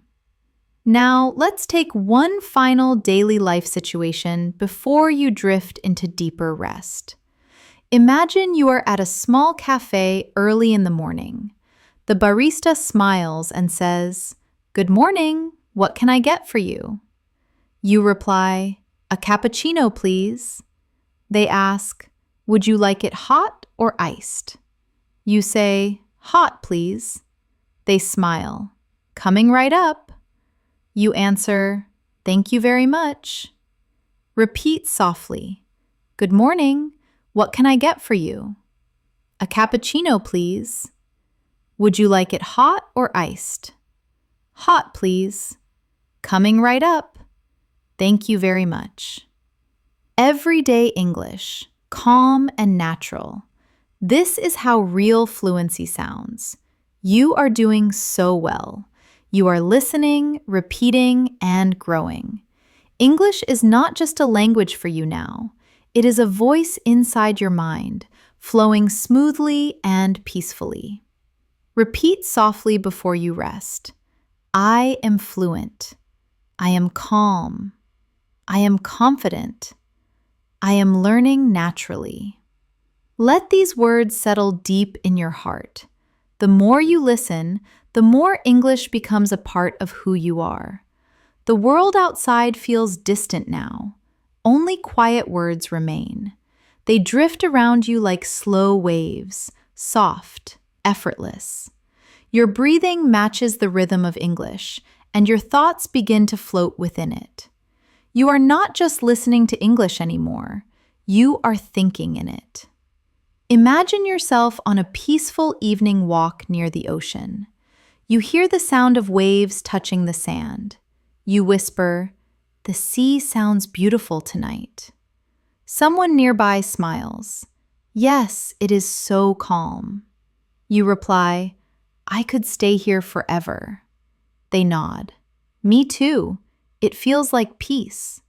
Now, let's take one final daily life situation before you drift into deeper rest. Imagine you are at a small cafe early in the morning. The barista smiles and says, "Good morning, what can I get for you?" You reply, "A cappuccino, please." They ask, "Would you like it hot or iced?" You say, "Hot, please." They smile, "Coming right up." You answer, "Thank you very much." Repeat softly, "Good morning, what can I get for you?" "A cappuccino, please." "Would you like it hot or iced?" "Hot, please." "Coming right up." "Thank you very much." Everyday English, calm and natural. This is how real fluency sounds. You are doing so well. You are listening, repeating, and growing. English is not just a language for you now. It is a voice inside your mind, flowing smoothly and peacefully. Repeat softly before you rest. I am fluent. I am calm. I am confident. I am learning naturally. Let these words settle deep in your heart. The more you listen, the more English becomes a part of who you are. The world outside feels distant now. Only quiet words remain. They drift around you like slow waves, soft, effortless. Your breathing matches the rhythm of English, and your thoughts begin to float within it. You are not just listening to English anymore. You are thinking in it. Imagine yourself on a peaceful evening walk near the ocean. You hear the sound of waves touching the sand. You whisper, "The sea sounds beautiful tonight." Someone nearby smiles. "Yes, it is so calm." You reply, "I could stay here forever." They nod. "Me too. It feels like peace."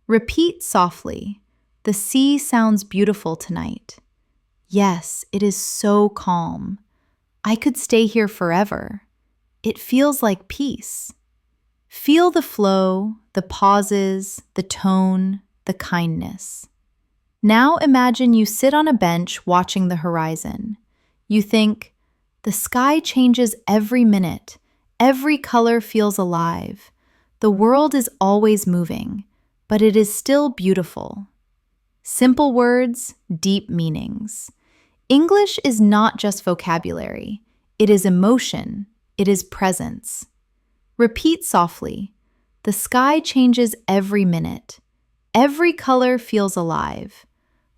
Repeat softly, "The sea sounds beautiful tonight." "Yes, it is so calm. I could stay here forever. It feels like peace." Feel the flow, the pauses, the tone, the kindness. Now imagine you sit on a bench watching the horizon. You think, "The sky changes every minute. Every color feels alive. The world is always moving, but it is still beautiful." Simple words, deep meanings. English is not just vocabulary. It is emotion. It is presence. Repeat softly. The sky changes every minute. Every color feels alive.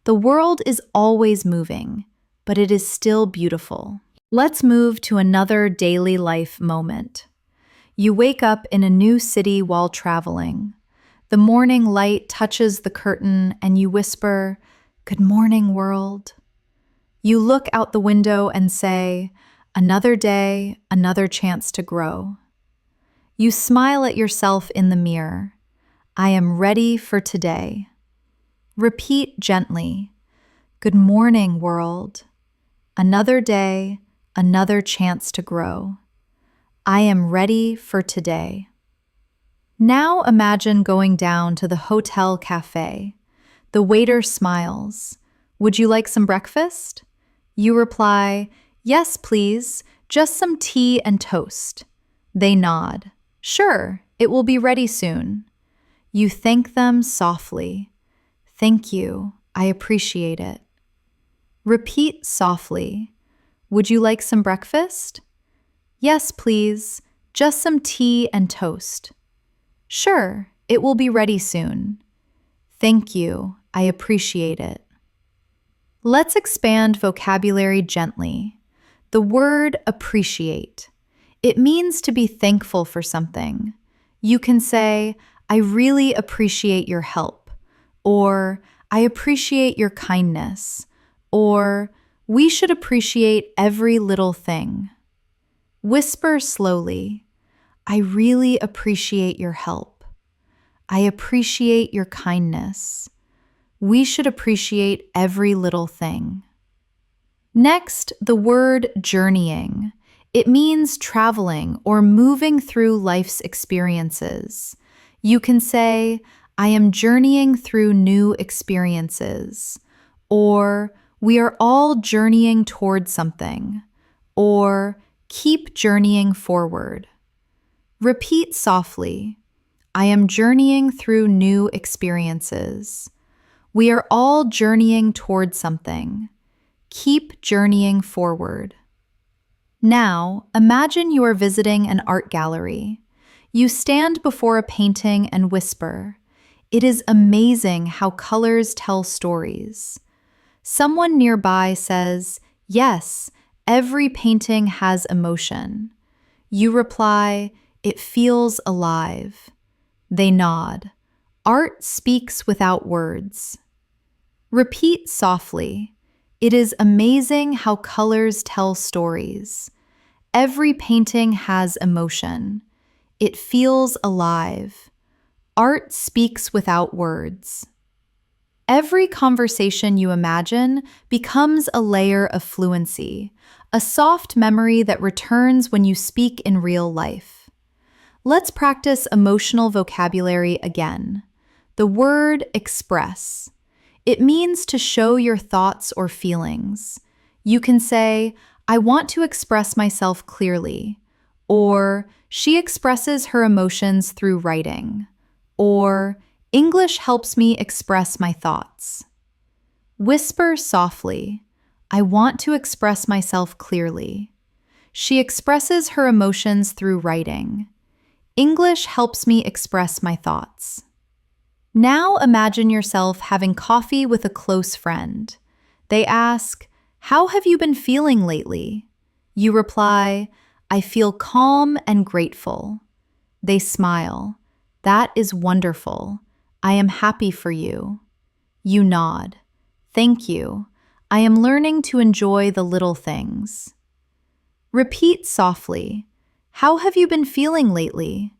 The world is always moving, but it is still beautiful. Let's move to another daily life moment. You wake up in a new city while traveling. The morning light touches the curtain and you whisper, "Good morning, world." You look out the window and say, "Another day, another chance to grow." You smile at yourself in the mirror. "I am ready for today." Repeat gently, "Good morning, world." Another day, another chance to grow. I am ready for today. Now imagine going down to the hotel cafe. The waiter smiles. "Would you like some breakfast?" You reply, "Yes, please, just some tea and toast." They nod. "Sure, it will be ready soon." You thank them softly. "Thank you, I appreciate it." Repeat softly, "Would you like some breakfast?" "Yes, please, just some tea and toast." "Sure, it will be ready soon." "Thank you, I appreciate it." Let's expand vocabulary gently. The word appreciate. It means to be thankful for something. You can say, I really appreciate your help, or I appreciate your kindness, or we should appreciate every little thing. Whisper slowly, I really appreciate your help. I appreciate your kindness. We should appreciate every little thing. Next, the word journeying. It means traveling or moving through life's experiences. You can say, I am journeying through new experiences, or we are all journeying toward something, or keep journeying forward. Repeat softly, I am journeying through new experiences. We are all journeying toward something. Keep journeying forward. Now, imagine you are visiting an art gallery. You stand before a painting and whisper, it is amazing how colors tell stories. Someone nearby says, yes, every painting has emotion. You reply, it feels alive. They nod. Art speaks without words. Repeat softly. It is amazing how colors tell stories. Every painting has emotion. It feels alive. Art speaks without words. Every conversation you imagine becomes a layer of fluency, a soft memory that returns when you speak in real life. Let's practice emotional vocabulary again. The word express. It means to show your thoughts or feelings. You can say, I want to express myself clearly, or she expresses her emotions through writing, or English helps me express my thoughts. Whisper softly, I want to express myself clearly. She expresses her emotions through writing. English helps me express my thoughts. Now imagine yourself having coffee with a close friend. They ask, how have you been feeling lately? You reply, I feel calm and grateful. They smile. That is wonderful. I am happy for you. You nod. Thank you. I am learning to enjoy the little things. Repeat softly. How have you been feeling lately?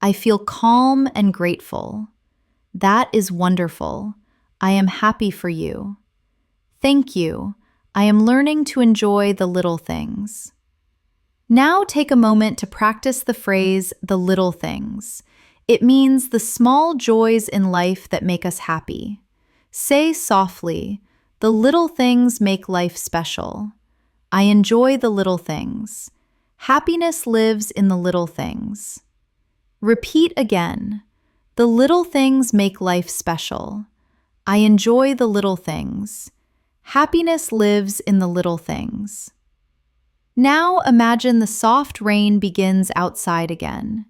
I feel calm and grateful. That is wonderful. I am happy for you. Thank you. I am learning to enjoy the little things. Now take a moment to practice the phrase, the little things. It means the small joys in life that make us happy. Say softly, the little things make life special. I enjoy the little things. Happiness lives in the little things. Repeat again. The little things make life special. I enjoy the little things. Happiness lives in the little things. Now imagine the soft rain begins outside again.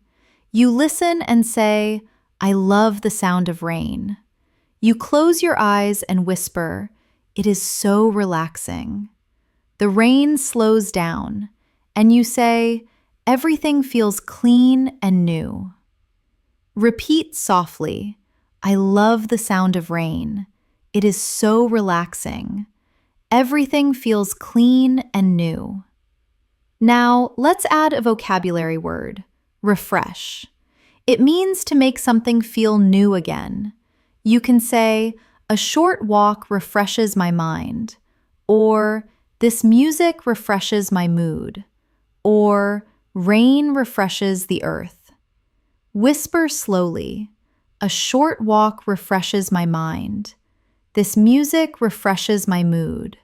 You listen and say, I love the sound of rain. You close your eyes and whisper, it is so relaxing. The rain slows down, and you say, everything feels clean and new. Repeat softly, I love the sound of rain. It is so relaxing. Everything feels clean and new. Now, let's add a vocabulary word, refresh. It means to make something feel new again. You can say, a short walk refreshes my mind, or this music refreshes my mood, or rain refreshes the earth. Whisper slowly, a short walk refreshes my mind. This music refreshes my mood.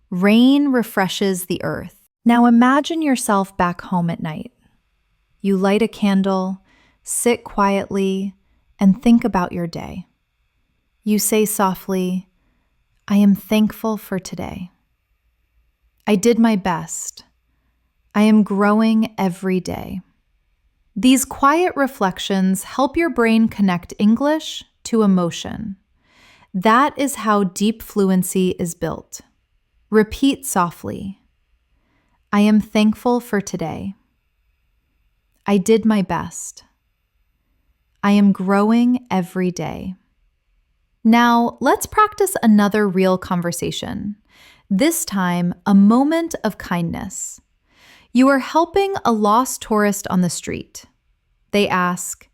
Rain refreshes the earth. Now imagine yourself back home at night. You light a candle, sit quietly, and think about your day. You say softly, I am thankful for today. I did my best. I am growing every day. These quiet reflections help your brain connect English to emotion. That is how deep fluency is built. Repeat softly. I am thankful for today. I did my best. I am growing every day. Now, let's practice another real conversation. This time, a moment of kindness. You are helping a lost tourist on the street. They ask,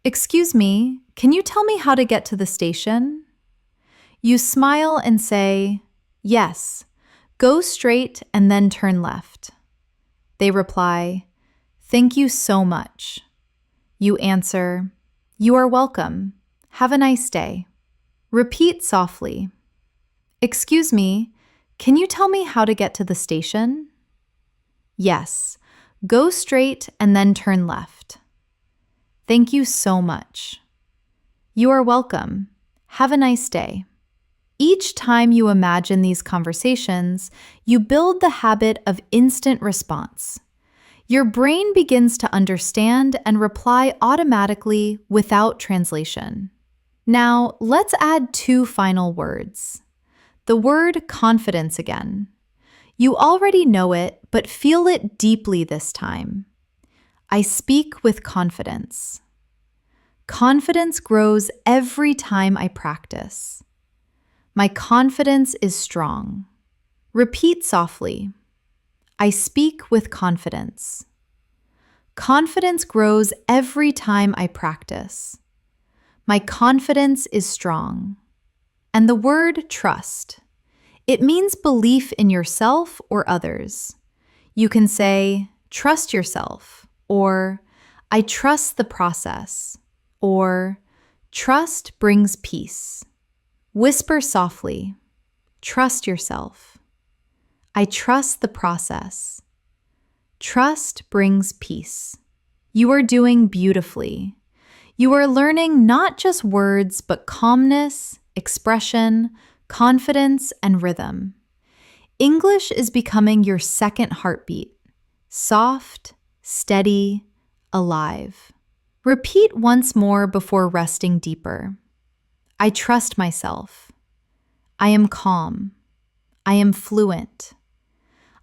"Excuse me, can you tell me how to get to the station?" You smile and say, "Yes, go straight and then turn left." They reply, "Thank you so much." You answer, "You are welcome. Have a nice day." Repeat softly. "Excuse me, can you tell me how to get to the station?" "Yes, go straight and then turn left." "Thank you so much." "You are welcome. Have a nice day." Each time you imagine these conversations, you build the habit of instant response. Your brain begins to understand and reply automatically without translation. Now, let's add two final words. The word confidence again. You already know it, but feel it deeply this time. I speak with confidence. Confidence grows every time I practice. My confidence is strong. Repeat softly. I speak with confidence. Confidence grows every time I practice. My confidence is strong. And the word trust. It means belief in yourself or others. You can say, trust yourself, or I trust the process, or trust brings peace. Whisper softly, trust yourself. I trust the process. Trust brings peace. You are doing beautifully. You are learning not just words, but calmness, expression, confidence, and rhythm. English is becoming your second heartbeat. Soft, steady, alive. Repeat once more before resting deeper. I trust myself. I am calm. I am fluent.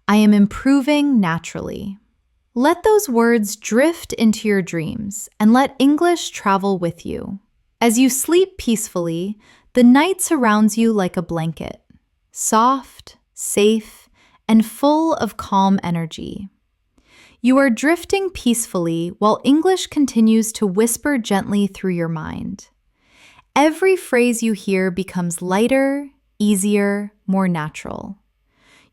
I am improving naturally. Let those words drift into your dreams and let English travel with you. As you sleep peacefully, the night surrounds you like a blanket, soft, safe, and full of calm energy. You are drifting peacefully while English continues to whisper gently through your mind. Every phrase you hear becomes lighter, easier, more natural.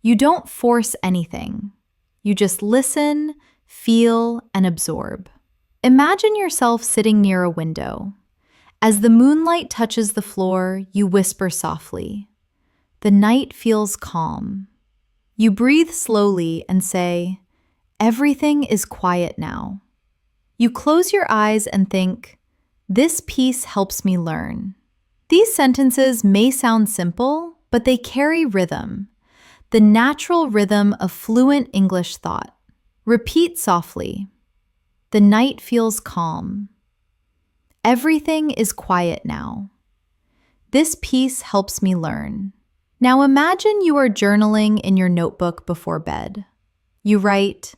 You don't force anything. You just listen, feel, and absorb. Imagine yourself sitting near a window. As the moonlight touches the floor, you whisper softly. The night feels calm. You breathe slowly and say, everything is quiet now. You close your eyes and think, this piece helps me learn. These sentences may sound simple, but they carry rhythm, the natural rhythm of fluent English thought. Repeat softly. The night feels calm. Everything is quiet now. This piece helps me learn. Now imagine you are journaling in your notebook before bed. You write,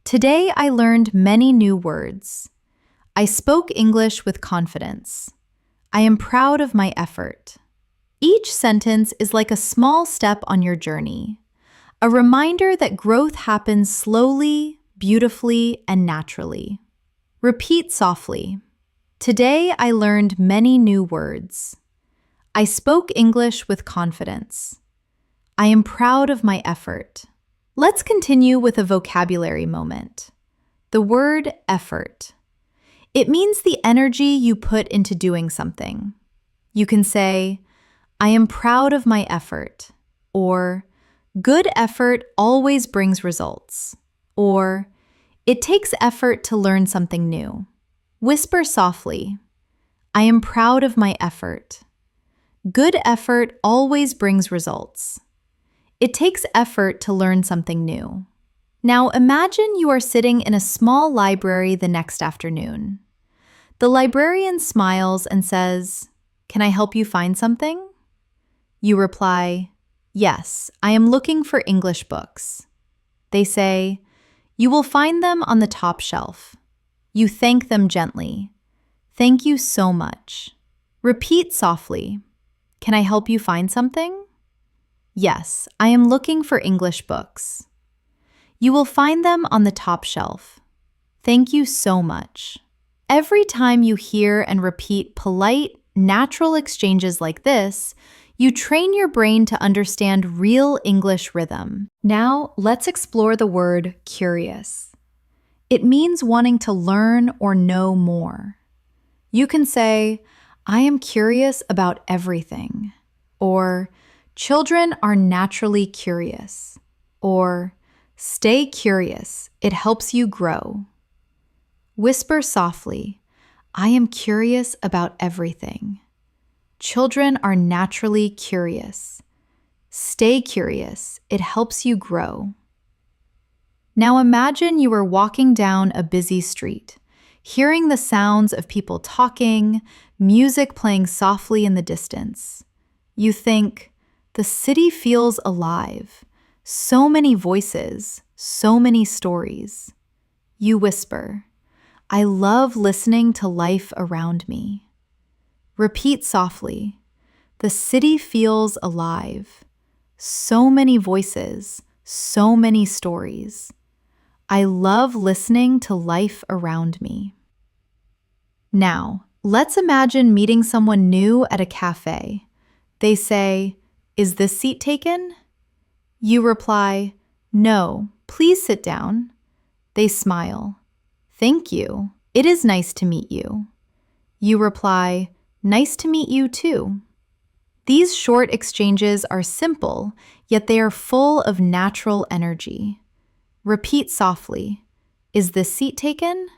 today I learned many new words. I spoke English with confidence. I am proud of my effort. Each sentence is like a small step on your journey, a reminder that growth happens slowly, beautifully, and naturally. Repeat softly. Today I learned many new words. I spoke English with confidence. I am proud of my effort. Let's continue with a vocabulary moment. The word effort. It means the energy you put into doing something. You can say, I am proud of my effort, or good effort always brings results, or it takes effort to learn something new. Whisper softly, I am proud of my effort. Good effort always brings results. It takes effort to learn something new. Now imagine you are sitting in a small library the next afternoon. The librarian smiles and says, Can I help you find something? You reply, yes, I am looking for English books. They say, you will find them on the top shelf. You thank them gently. Thank you so much. Repeat softly. Can I help you find something? Yes, I am looking for English books. You will find them on the top shelf. Thank you so much. Every time you hear and repeat polite, natural exchanges like this, you train your brain to understand real English rhythm. Now, let's explore the word curious. It means wanting to learn or know more. You can say, I am curious about everything, or children are naturally curious, or stay curious, it helps you grow. Whisper softly, I am curious about everything. Children are naturally curious. Stay curious, it helps you grow. Now imagine you are walking down a busy street, hearing the sounds of people talking, music playing softly in the distance. You think, the city feels alive. So many voices, so many stories. You whisper, I love listening to life around me. Repeat softly, the city feels alive. So many voices, so many stories. I love listening to life around me. Now, let's imagine meeting someone new at a cafe. They say, is this seat taken? You reply, no, please sit down. They smile. Thank you. It is nice to meet you. You reply, nice to meet you too. These short exchanges are simple, yet they are full of natural energy. Repeat softly, is this seat taken?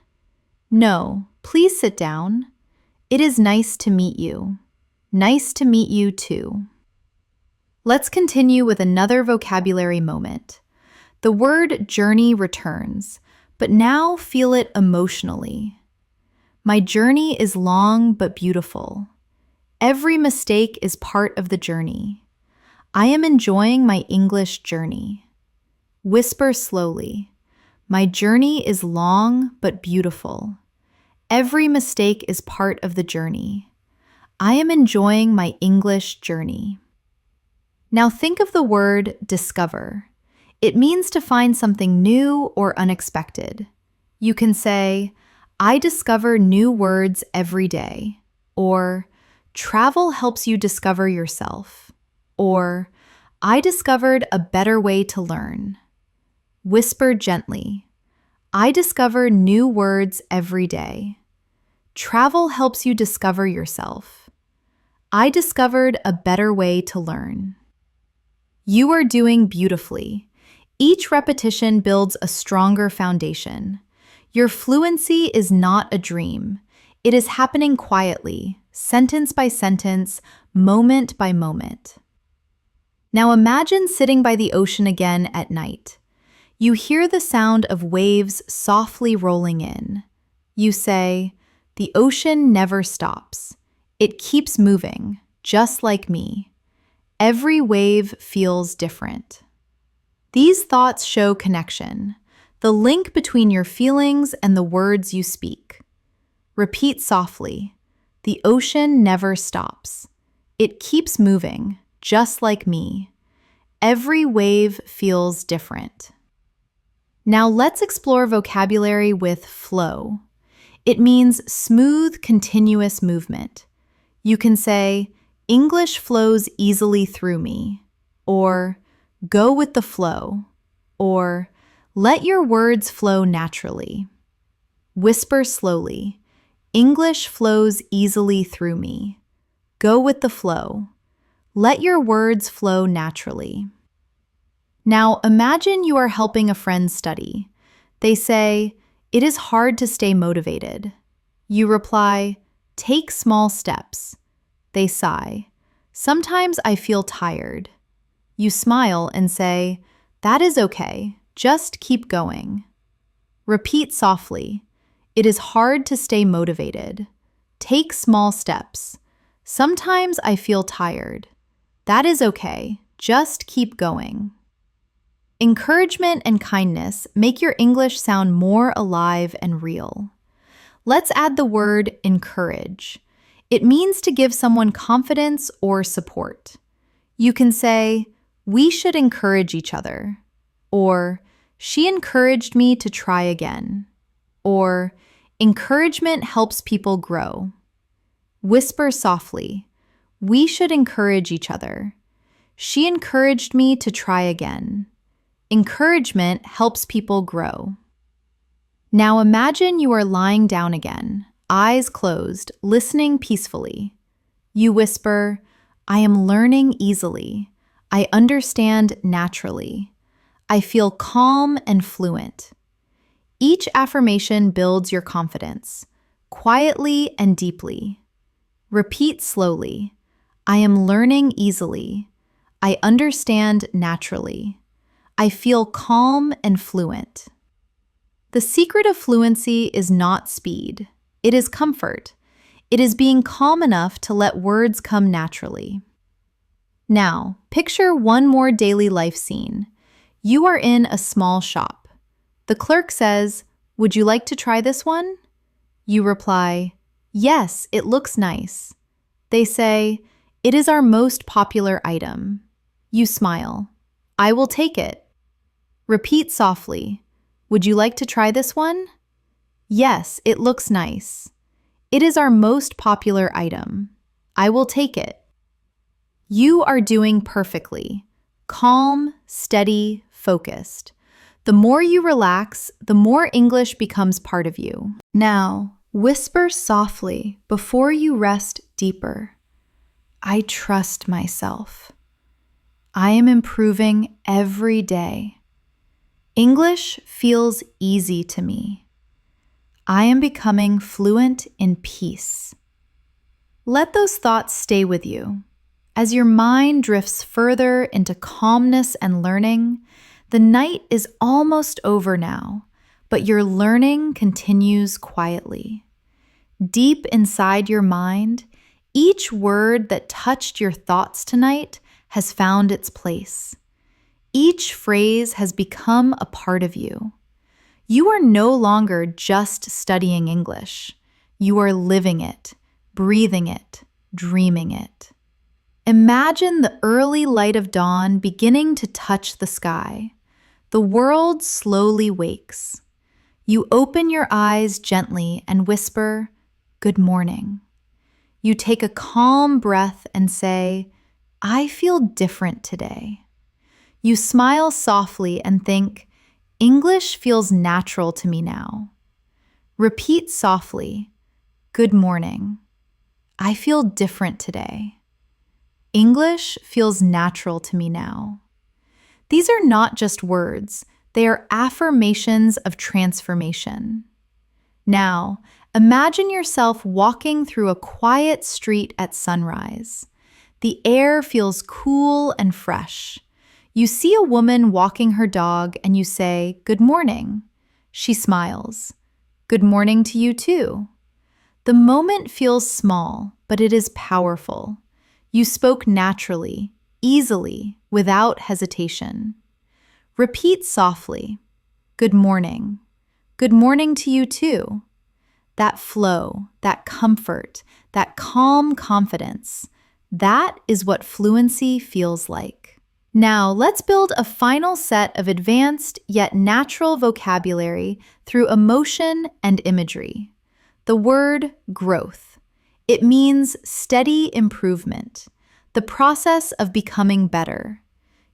No, please sit down. It is nice to meet you. Nice to meet you too. Let's continue with another vocabulary moment. The word journey returns, but now feel it emotionally. My journey is long but beautiful. Every mistake is part of the journey. I am enjoying my English journey. Whisper slowly. My journey is long but beautiful. Every mistake is part of the journey. I am enjoying my English journey. Now think of the word discover. It means to find something new or unexpected. You can say, I discover new words every day, or travel helps you discover yourself, or I discovered a better way to learn. Whisper gently, I discover new words every day. Travel helps you discover yourself. I discovered a better way to learn. You are doing beautifully. Each repetition builds a stronger foundation. Your fluency is not a dream. It is happening quietly, sentence by sentence, moment by moment. Now imagine sitting by the ocean again at night. You hear the sound of waves softly rolling in. You say, the ocean never stops. It keeps moving, just like me. Every wave feels different. These thoughts show connection, the link between your feelings and the words you speak. Repeat softly, the ocean never stops. It keeps moving, just like me. Every wave feels different. Now let's explore vocabulary with flow. It means smooth, continuous movement. You can say, English flows easily through me, or go with the flow, or let your words flow naturally. Whisper slowly, English flows easily through me. Go with the flow. Let your words flow naturally. Now imagine you are helping a friend study. They say, it is hard to stay motivated. You reply, take small steps. They sigh, sometimes I feel tired. You smile and say, that is okay, just keep going. Repeat softly, it is hard to stay motivated. Take small steps. Sometimes I feel tired. That is okay. Just keep going. Encouragement and kindness make your English sound more alive and real. Let's add the word encourage. It means to give someone confidence or support. You can say, "We should encourage each other," or "She encouraged me to try again," or "Encouragement helps people grow." Whisper softly, "We should encourage each other. She encouraged me to try again." Encouragement helps people grow. Now imagine you are lying down again, eyes closed, listening peacefully. You whisper, "I am learning easily. I understand naturally. I feel calm and fluent." Each affirmation builds your confidence, quietly and deeply. Repeat slowly, "I am learning easily. I understand naturally. I feel calm and fluent." The secret of fluency is not speed. It is comfort. It is being calm enough to let words come naturally. Now, picture one more daily life scene. You are in a small shop. The clerk says, "Would you like to try this one?" You reply, "Yes, it looks nice." They say, "It is our most popular item." You smile, "I will take it." Repeat softly, "Would you like to try this one?" "Yes, it looks nice." "It is our most popular item." "I will take it." You are doing perfectly. Calm, steady, focused. The more you relax, the more English becomes part of you. Now, whisper softly before you rest deeper. "I trust myself. I am improving every day. English feels easy to me. I am becoming fluent in peace." Let those thoughts stay with you. As your mind drifts further into calmness and learning, the night is almost over now, but your learning continues quietly. Deep inside your mind, each word that touched your thoughts tonight has found its place. Each phrase has become a part of you. You are no longer just studying English. You are living it, breathing it, dreaming it. Imagine the early light of dawn beginning to touch the sky. The world slowly wakes. You open your eyes gently and whisper, "Good morning." You take a calm breath and say, "I feel different today." You smile softly and think, "English feels natural to me now." Repeat softly, "Good morning. I feel different today. English feels natural to me now." These are not just words, they are affirmations of transformation. Now, imagine yourself walking through a quiet street at sunrise. The air feels cool and fresh. You see a woman walking her dog and you say, "Good morning." She smiles. "Good morning to you too." The moment feels small, but it is powerful. You spoke naturally, easily, without hesitation. Repeat softly, "Good morning." "Good morning to you too." That flow, that comfort, that calm confidence, that is what fluency feels like. Now, let's build a final set of advanced yet natural vocabulary through emotion and imagery. The word growth. It means steady improvement, the process of becoming better.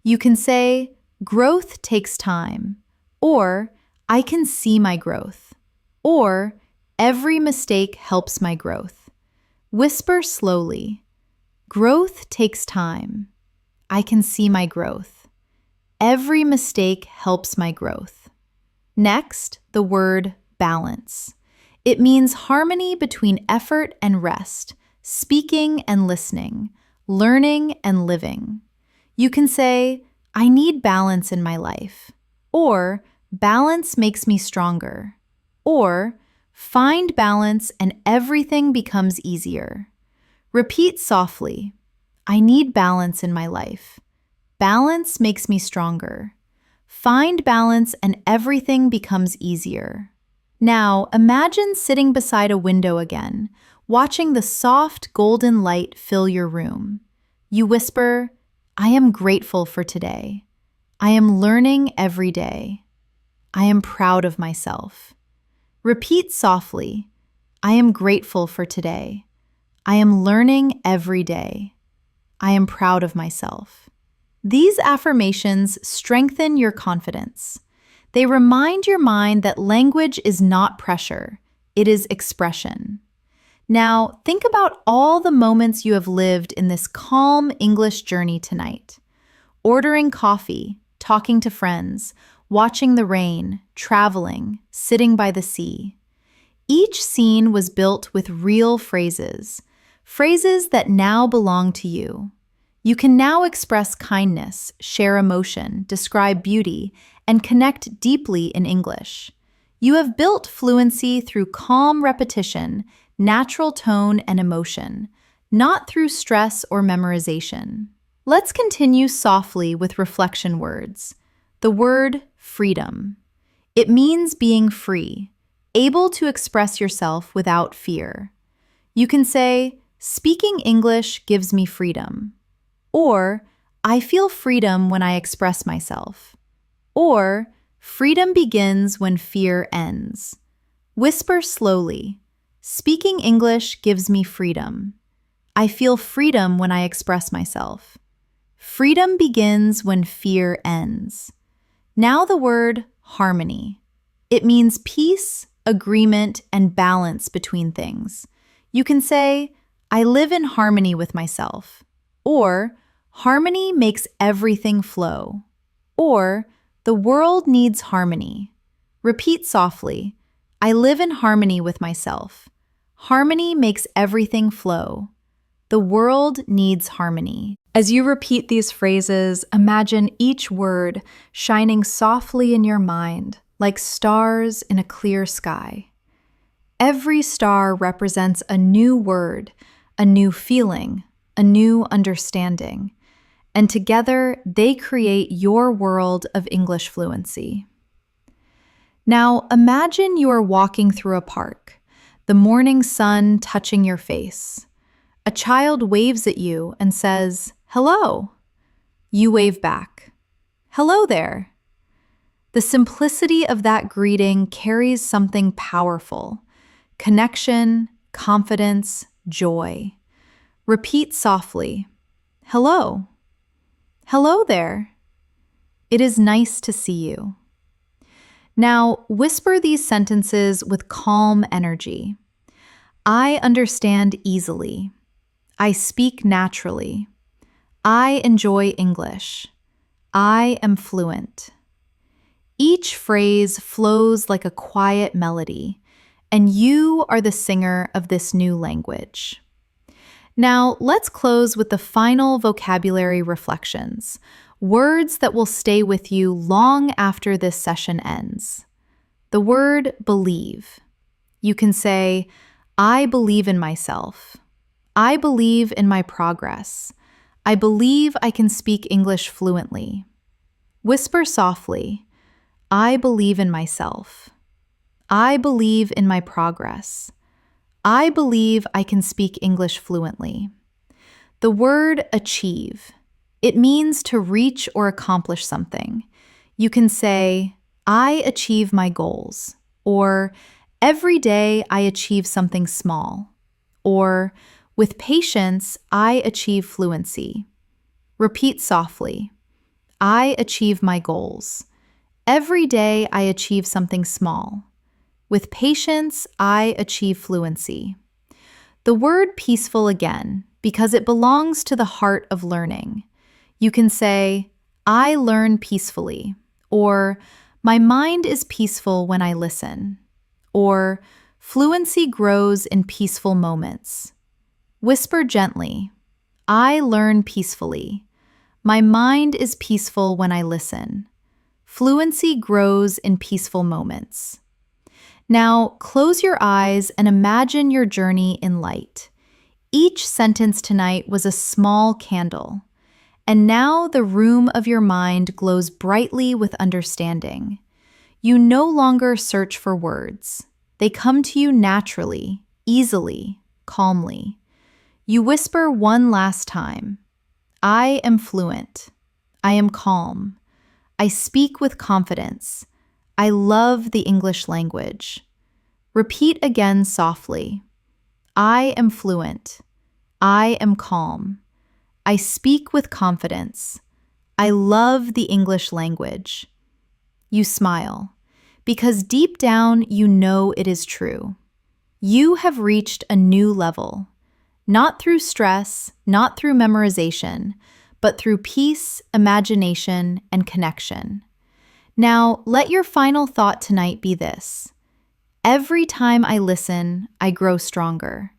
You can say, "Growth takes time," or "I can see my growth," or "Every mistake helps my growth." Whisper slowly, "Growth takes time. I can see my growth. Every mistake helps my growth." Next, the word balance. It means harmony between effort and rest, speaking and listening, learning and living. You can say, "I need balance in my life," or "Balance makes me stronger," or "Find balance and everything becomes easier." Repeat softly. I need balance in my life. Balance makes me stronger. Find balance and everything becomes easier. Now, imagine sitting beside a window again, watching the soft golden light fill your room. You whisper, I am grateful for today. I am learning every day. I am proud of myself. Repeat softly, I am grateful for today. I am learning every day. I am proud of myself. These affirmations strengthen your confidence. They remind your mind that language is not pressure, it is expression. Now, think about all the moments you have lived in this calm English journey tonight. Ordering coffee, talking to friends, watching the rain, traveling, sitting by the sea. Each scene was built with real phrases, phrases that now belong to you. You can now express kindness, share emotion, describe beauty, and connect deeply in English. You have built fluency through calm repetition, natural tone, and emotion, not through stress or memorization. Let's continue softly with reflection words. The word freedom. It means being free, able to express yourself without fear. You can say, speaking English gives me freedom. Or, I feel freedom when I express myself. Or, freedom begins when fear ends. Whisper slowly. Speaking English gives me freedom. I feel freedom when I express myself. Freedom begins when fear ends. Now the word harmony. It means peace, agreement, and balance between things. You can say, I live in harmony with myself. Or, harmony makes everything flow. Or, the world needs harmony. Repeat softly. I live in harmony with myself. Harmony makes everything flow. The world needs harmony. As you repeat these phrases, imagine each word shining softly in your mind, like stars in a clear sky. Every star represents a new word, a new feeling, a new understanding, and together they create your world of English fluency. Now, imagine you are walking through a park, the morning sun touching your face. A child waves at you and says, "Hello." You wave back, "Hello there." The simplicity of that greeting carries something powerful: connection, confidence, joy. Repeat softly, "Hello." "Hello there." It is nice to see you. Now, whisper these sentences with calm energy. I understand easily. I speak naturally. I enjoy English. I am fluent. Each phrase flows like a quiet melody, and you are the singer of this new language. Now, let's close with the final vocabulary reflections, words that will stay with you long after this session ends. The word believe. You can say, I believe in myself. I believe in my progress. I believe I can speak English fluently. Whisper softly, I believe in myself. I believe in my progress. I believe I can speak English fluently. The word achieve. It means to reach or accomplish something. You can say, I achieve my goals, or every day I achieve something small, or with patience, I achieve fluency. Repeat softly, I achieve my goals. Every day I achieve something small. With patience, I achieve fluency. The word peaceful again, because it belongs to the heart of learning. You can say, I learn peacefully, or my mind is peaceful when I listen, or fluency grows in peaceful moments. Whisper gently, I learn peacefully. My mind is peaceful when I listen. Fluency grows in peaceful moments. Now, close your eyes and imagine your journey in light. Each sentence tonight was a small candle, and now the room of your mind glows brightly with understanding. You no longer search for words. They come to you naturally, easily, calmly. You whisper one last time, I am fluent. I am calm. I speak with confidence. I love the English language. Repeat again softly. I am fluent. I am calm. I speak with confidence. I love the English language. You smile, because deep down you know it is true. You have reached a new level, not through stress, not through memorization, but through peace, imagination, and connection. Now, let your final thought tonight be this. Every time I listen, I grow stronger.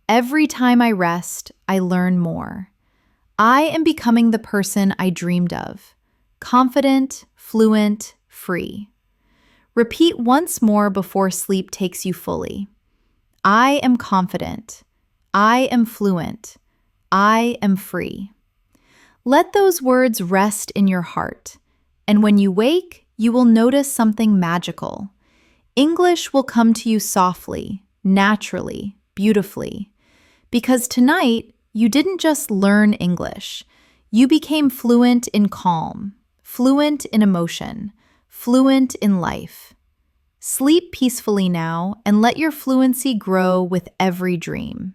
Every time I rest, I learn more. I am becoming the person I dreamed of, confident, fluent, free. Repeat once more before sleep takes you fully. I am confident. I am fluent. I am free. Let those words rest in your heart, and when you wake, you will notice something magical. English will come to you softly, naturally, beautifully. Because tonight, you didn't just learn English. You became fluent in calm, fluent in emotion, fluent in life. Sleep peacefully now and let your fluency grow with every dream.